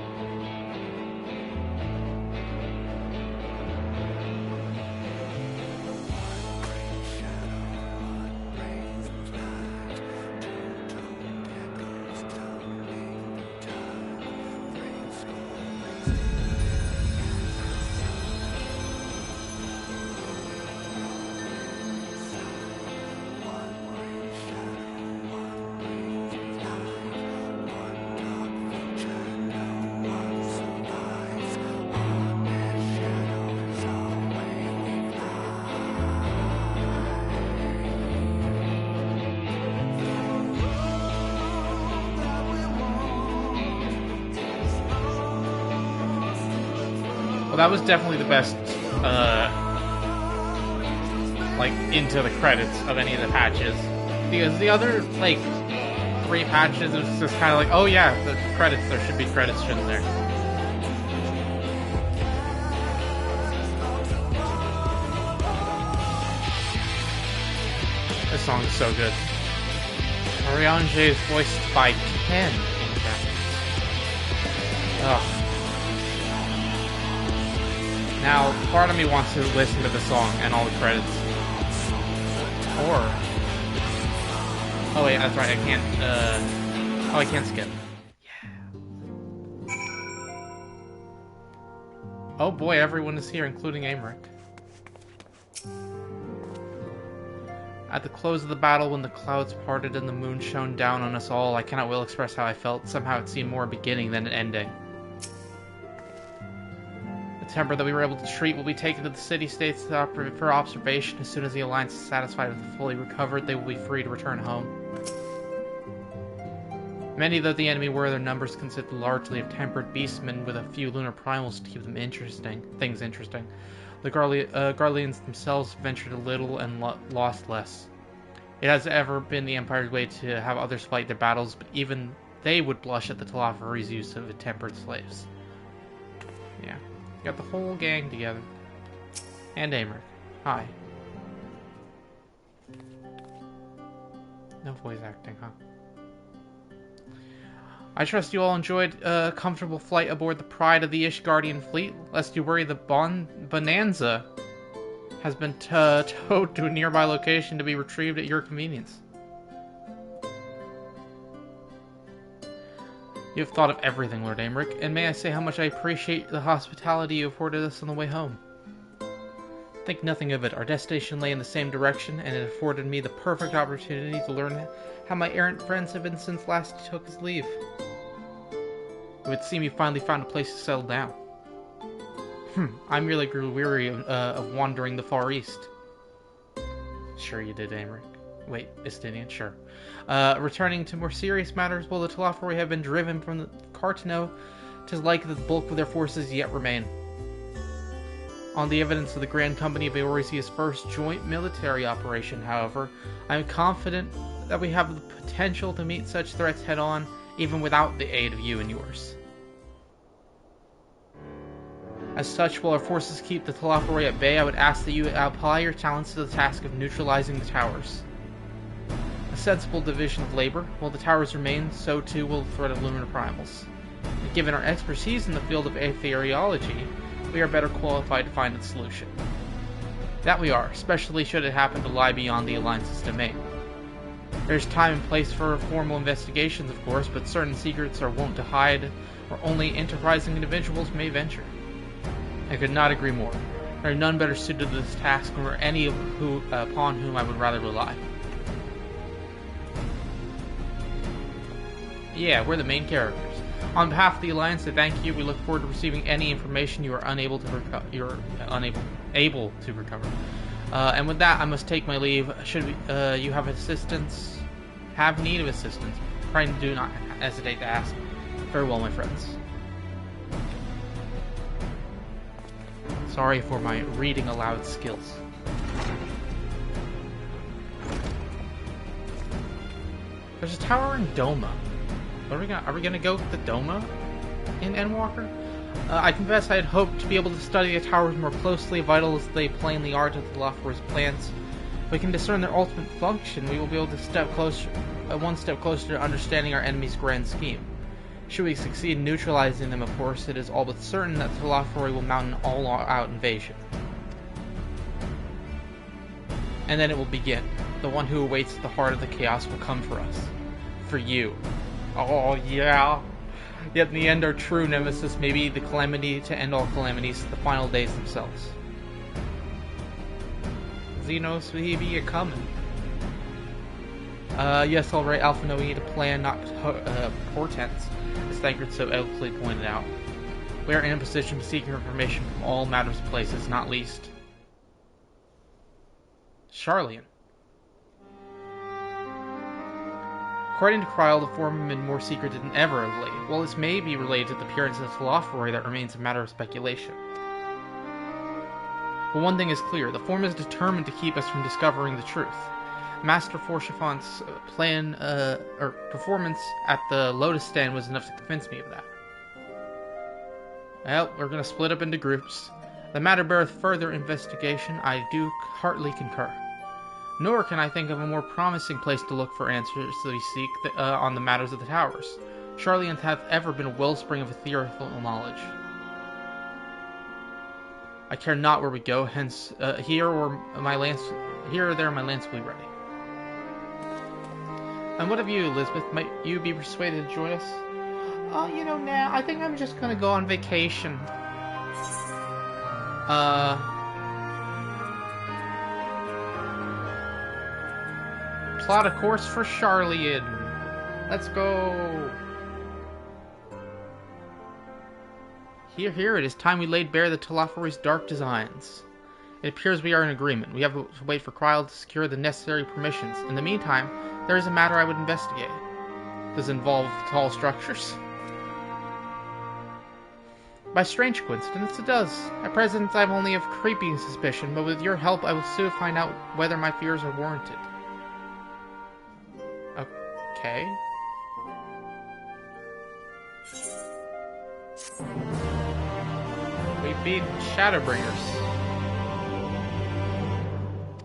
Well, that was definitely the best, like, into the credits of any of the patches. Because the other, like, 3 patches, it was just kind of like, oh yeah, the credits, there should be credits, shouldn't there? This song is so good. Oriange is voiced by Ken in Japanese. Ugh. Now, part of me wants to listen to the song and all the credits. Or... oh wait, that's right, I can't, oh, I can't skip. Yeah. Oh boy, everyone is here, including Aymeric. At the close of the battle, when the clouds parted and the moon shone down on us all, I cannot well express how I felt. Somehow it seemed more a beginning than an ending. The temper that we were able to treat will be taken to the city-states for observation. As soon as the Alliance is satisfied with fully recovered, they will be free to return home. Many though the enemy were, their numbers consisted largely of tempered beastmen with a few lunar primals to keep them interesting. The Garleans themselves ventured a little and lost less. It has ever been the Empire's way to have others fight their battles, but even they would blush at the Telafari's use of tempered slaves. Yeah. Got the whole gang together. And Aymeric. Hi. No voice acting, huh? I trust you all enjoyed a comfortable flight aboard the Pride of the Ishgardian fleet. Lest you worry, the Bonanza has been towed to a nearby location to be retrieved at your convenience. You have thought of everything, Lord Aymeric, and may I say how much I appreciate the hospitality you afforded us on the way home. Think nothing of it. Our destination lay in the same direction, and it afforded me the perfect opportunity to learn how my errant friends have been since last he took his leave. It would seem you finally found a place to settle down. I merely grew weary of wandering the Far East. Sure you did, Aymeric. Wait, Estinian, sure. Returning to more serious matters, while the Telafari have been driven from the Cartano, 'tis like the bulk of their forces yet remain. On the evidence of the Grand Company of Eorzea's first joint military operation, however, I am confident that we have the potential to meet such threats head-on, even without the aid of you and yours. As such, while our forces keep the Telophoroi at bay, I would ask that you apply your talents to the task of neutralizing the towers. A sensible division of labor. While the towers remain, so too will the threat of lunar primals. And given our expertise in the field of aetheriology, we are better qualified to find a solution. That we are, especially should it happen to lie beyond the Alliance's domain. There's time and place for formal investigations, of course, but certain secrets are wont to hide, where only enterprising individuals may venture. I could not agree more. There are none better suited to this task, nor any upon whom I would rather rely. Yeah, we're the main characters. On behalf of the Alliance, I thank you. We look forward to receiving any information you are able to recover. And with that, I must take my leave. Should you have need of assistance, pray do not hesitate to ask. Farewell, my friends. Sorry for my reading aloud skills. There's a tower in Doma. Are we gonna go to the Doma in Endwalker? I confess I had hoped to be able to study the towers more closely, vital as they plainly are to the Telophoroi's plans. If we can discern their ultimate function, we will be able to one step closer to understanding our enemy's grand scheme. Should we succeed in neutralizing them, of course, it is all but certain that the Telophoroi will mount an all-out invasion. And then it will begin. The one who awaits at the heart of the chaos will come for us. For you. Oh, yeah. Yet in the end, our true nemesis may be the calamity to end all calamities, the final days themselves. Xenos, we be a-coming. Yes, alright, Alphino, we need a plan, not portents, as Thancred so eloquently pointed out. We are in a position to seek information from all matters of places, not least Sharlayan. According to Kryl, the form has been more secreted than ever of late. While this may be related to the appearance of the Telophoroi, that remains a matter of speculation. But one thing is clear, the form is determined to keep us from discovering the truth. Master Forshafon's performance at the Lotus Stand was enough to convince me of that. Well, we're going to split up into groups. The matter beareth further investigation, I do heartily concur. Nor can I think of a more promising place to look for answers that we seek on the matters of the towers. Sharlayan hath ever been a wellspring of ethereal knowledge. I care not where we go, hence here or there my lance will be ready. And what of you, Elizabeth? Might you be persuaded to join us? Oh, nah, I think I'm just gonna go on vacation. Plot a course for Sharlayan. Let's go. Here, it is time we laid bare the Telophoroi's dark designs. It appears we are in agreement. We have to wait for Kryl to secure the necessary permissions. In the meantime, there is a matter I would investigate. Does it involve tall structures? By strange coincidence, it does. At present, I have only a creeping suspicion, but with your help, I will soon find out whether my fears are warranted. Okay. We beat Shadowbringers.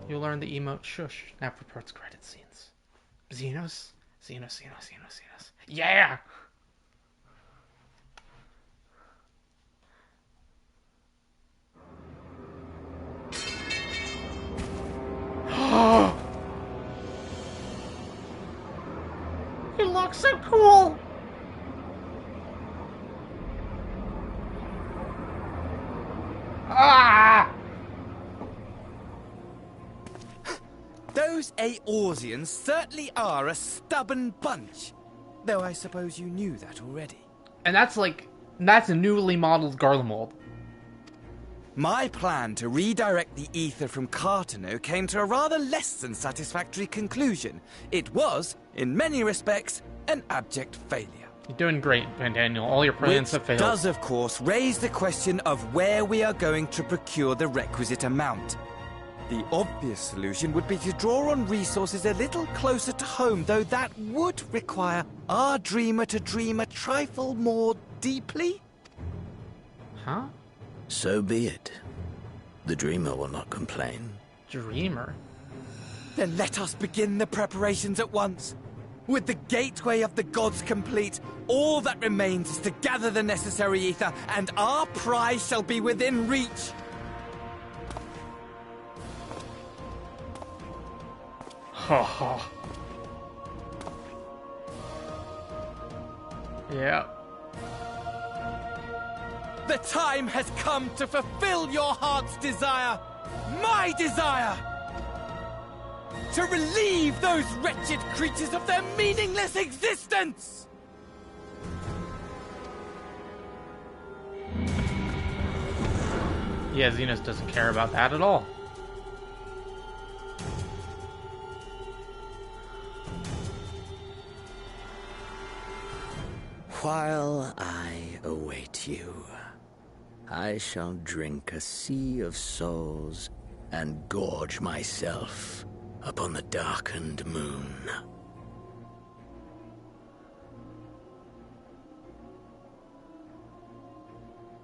You'll learn the emote shush after parts credit scenes. Xenos? Xenos. Yeah! He looks so cool! Ah!
Those Eorzeans certainly are a stubborn bunch. Though I suppose you knew that already.
And that's a newly modeled Garlemald.
My plan to redirect the ether from Cartano came to a rather less than satisfactory conclusion. It was, in many respects, an abject failure.
You're doing great, Van Daniel. All your plans have failed.
Does, of course, raise the question of where we are going to procure the requisite amount. The obvious solution would be to draw on resources a little closer to home, though that would require our dreamer to dream a trifle more deeply.
Huh?
So be it. The dreamer will not complain.
Dreamer?
Then let us begin the preparations at once. With the gateway of the gods complete, all that remains is to gather the necessary ether, and our prize shall be within reach.
Ha ha. Yeah.
The time has come to fulfill your heart's desire, my desire! To relieve those wretched creatures of their meaningless existence!
Yeah, Xenos doesn't care about that at all.
While I await you, I shall drink a sea of souls and gorge myself upon the darkened moon.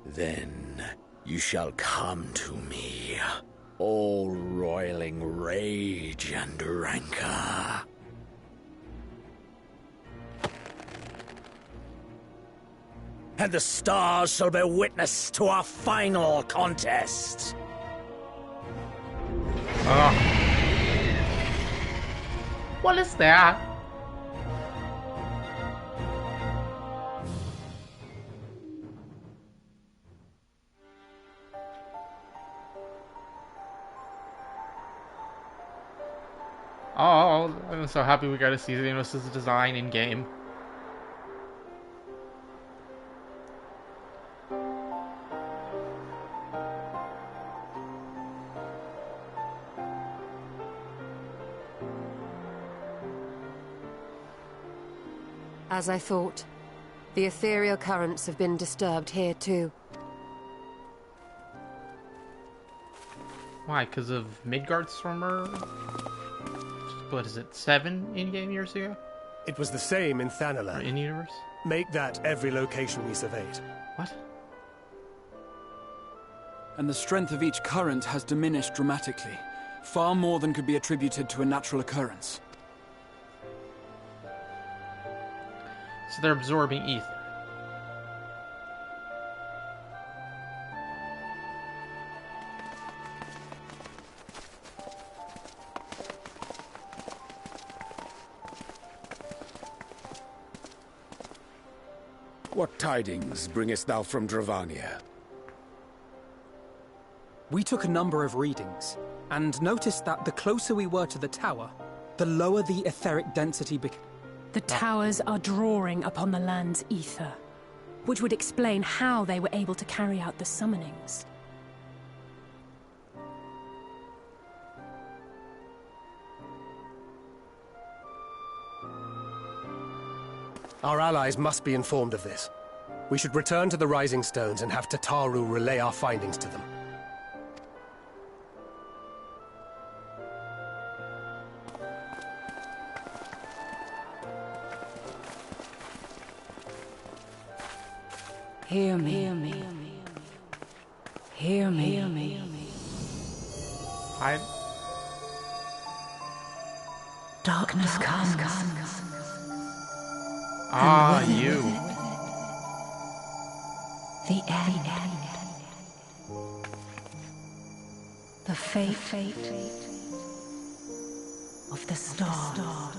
Then you shall come to me, all roiling rage and rancor. And the stars shall bear witness to our final contest.
What is that? Oh, I'm so happy we got to see Xenos' design in game.
As I thought, the ethereal currents have been disturbed here too.
Why? Because of Midgard's Stormer? What is it, 7 in-game years ago?
It was the same in
Or
Thanalan.
in-universe?
Make that every location we surveyed.
What?
And the strength of each current has diminished dramatically. Far more than could be attributed to a natural occurrence.
So they're absorbing ether.
What tidings bringest thou from Dravania?
We took a number of readings, and noticed that the closer we were to the tower, the lower the etheric density became.
The towers are drawing upon the land's ether, which would explain how they were able to carry out the summonings.
Our allies must be informed of this. We should return to the Rising Stones and have Tataru relay our findings to them.
Hear me. Hear me. Hear me. Hear me.
I...
Darkness comes.
Ah, you.
The end. The fate of the star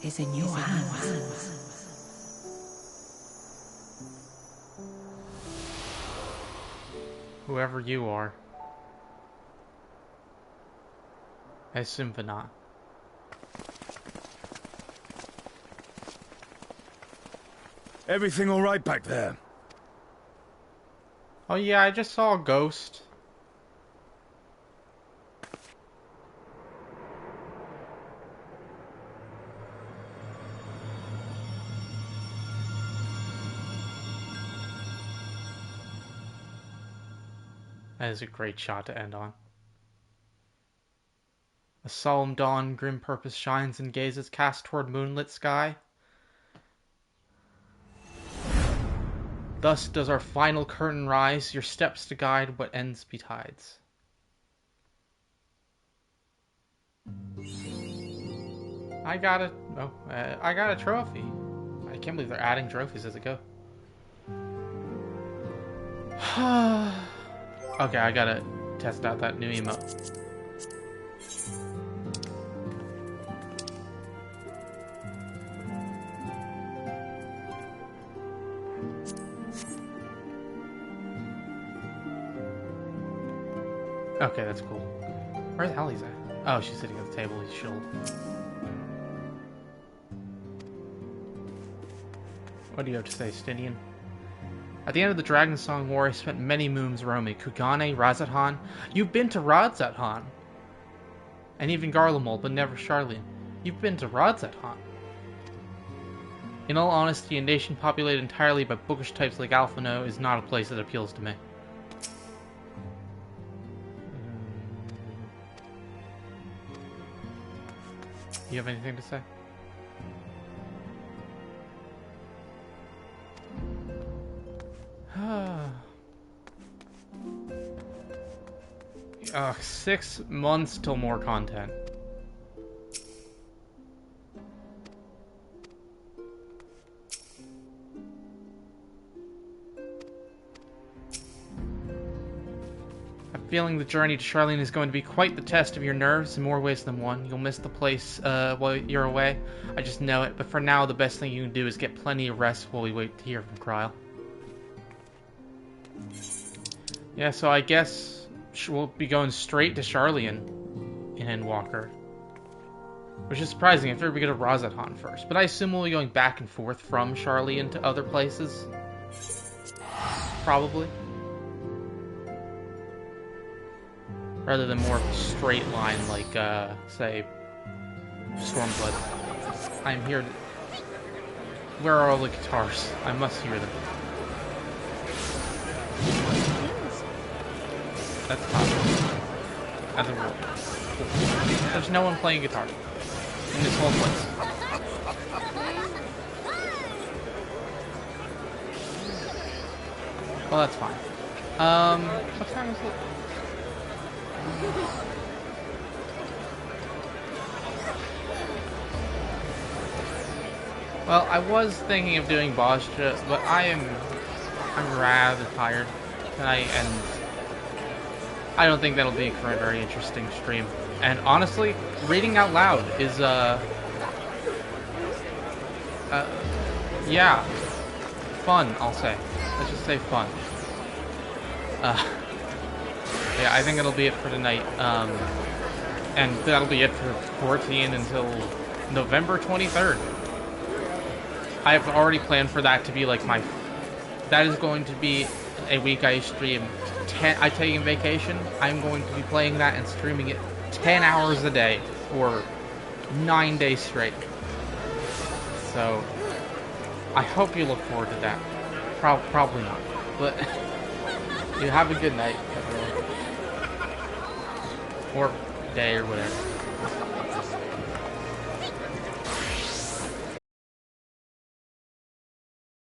is in your hands.
Whoever you are. I assume not.
Everything all right back there?
Oh yeah, I just saw a ghost. That is a great shot to end on. A solemn dawn, grim purpose shines and gazes cast toward moonlit sky. Thus does our final curtain rise, your steps to guide what ends betides. I got a trophy. I can't believe they're adding trophies as it goes. Okay, I gotta test out that new emote. Okay, that's cool. Where the hell is at? Oh, she's sitting at the table. He's chilled. What do you have to say, Stinian? At the end of the Dragon Song War, I spent many moons roaming. Kugane, Razathan. You've been to Razathan. And even Garlemald, but never Sharlayan. You've been to Razathan. In all honesty, a nation populated entirely by bookish types like Alphino is not a place that appeals to me. You have anything to say? 6 months till more content. I'm feeling the journey to Sharlayan is going to be quite the test of your nerves in more ways than one. You'll miss the place while you're away. I just know it, but for now the best thing you can do is get plenty of rest while we wait to hear from Kryl. Yeah, so I guess we'll be going straight to Sharlayan in Endwalker. Which is surprising. I figured we'd go to Razathan first. But I assume we'll be going back and forth from Sharlayan to other places. Probably. Rather than more of a straight line like, say, Stormblood. I'm here to... Where are all the guitars? I must hear them. That's possible. As a rule. There's no one playing guitar in this whole place. Well, that's fine. What time is it? Well, I was thinking of doing Bostra, but I'm rather tired tonight, and I don't think that'll be a very interesting stream. And honestly, reading out loud is, yeah, fun, I'll say. Let's just say fun. Yeah, I think that'll be it for tonight. And that'll be it for 14 until November 23rd. I've already planned for that to be like my... That is going to be a week I stream. I take a vacation. I'm going to be playing that and streaming it 10 hours a day for 9 days straight. So, I hope you look forward to that. Probably not. But, you have a good night, everyone. Or day or whatever.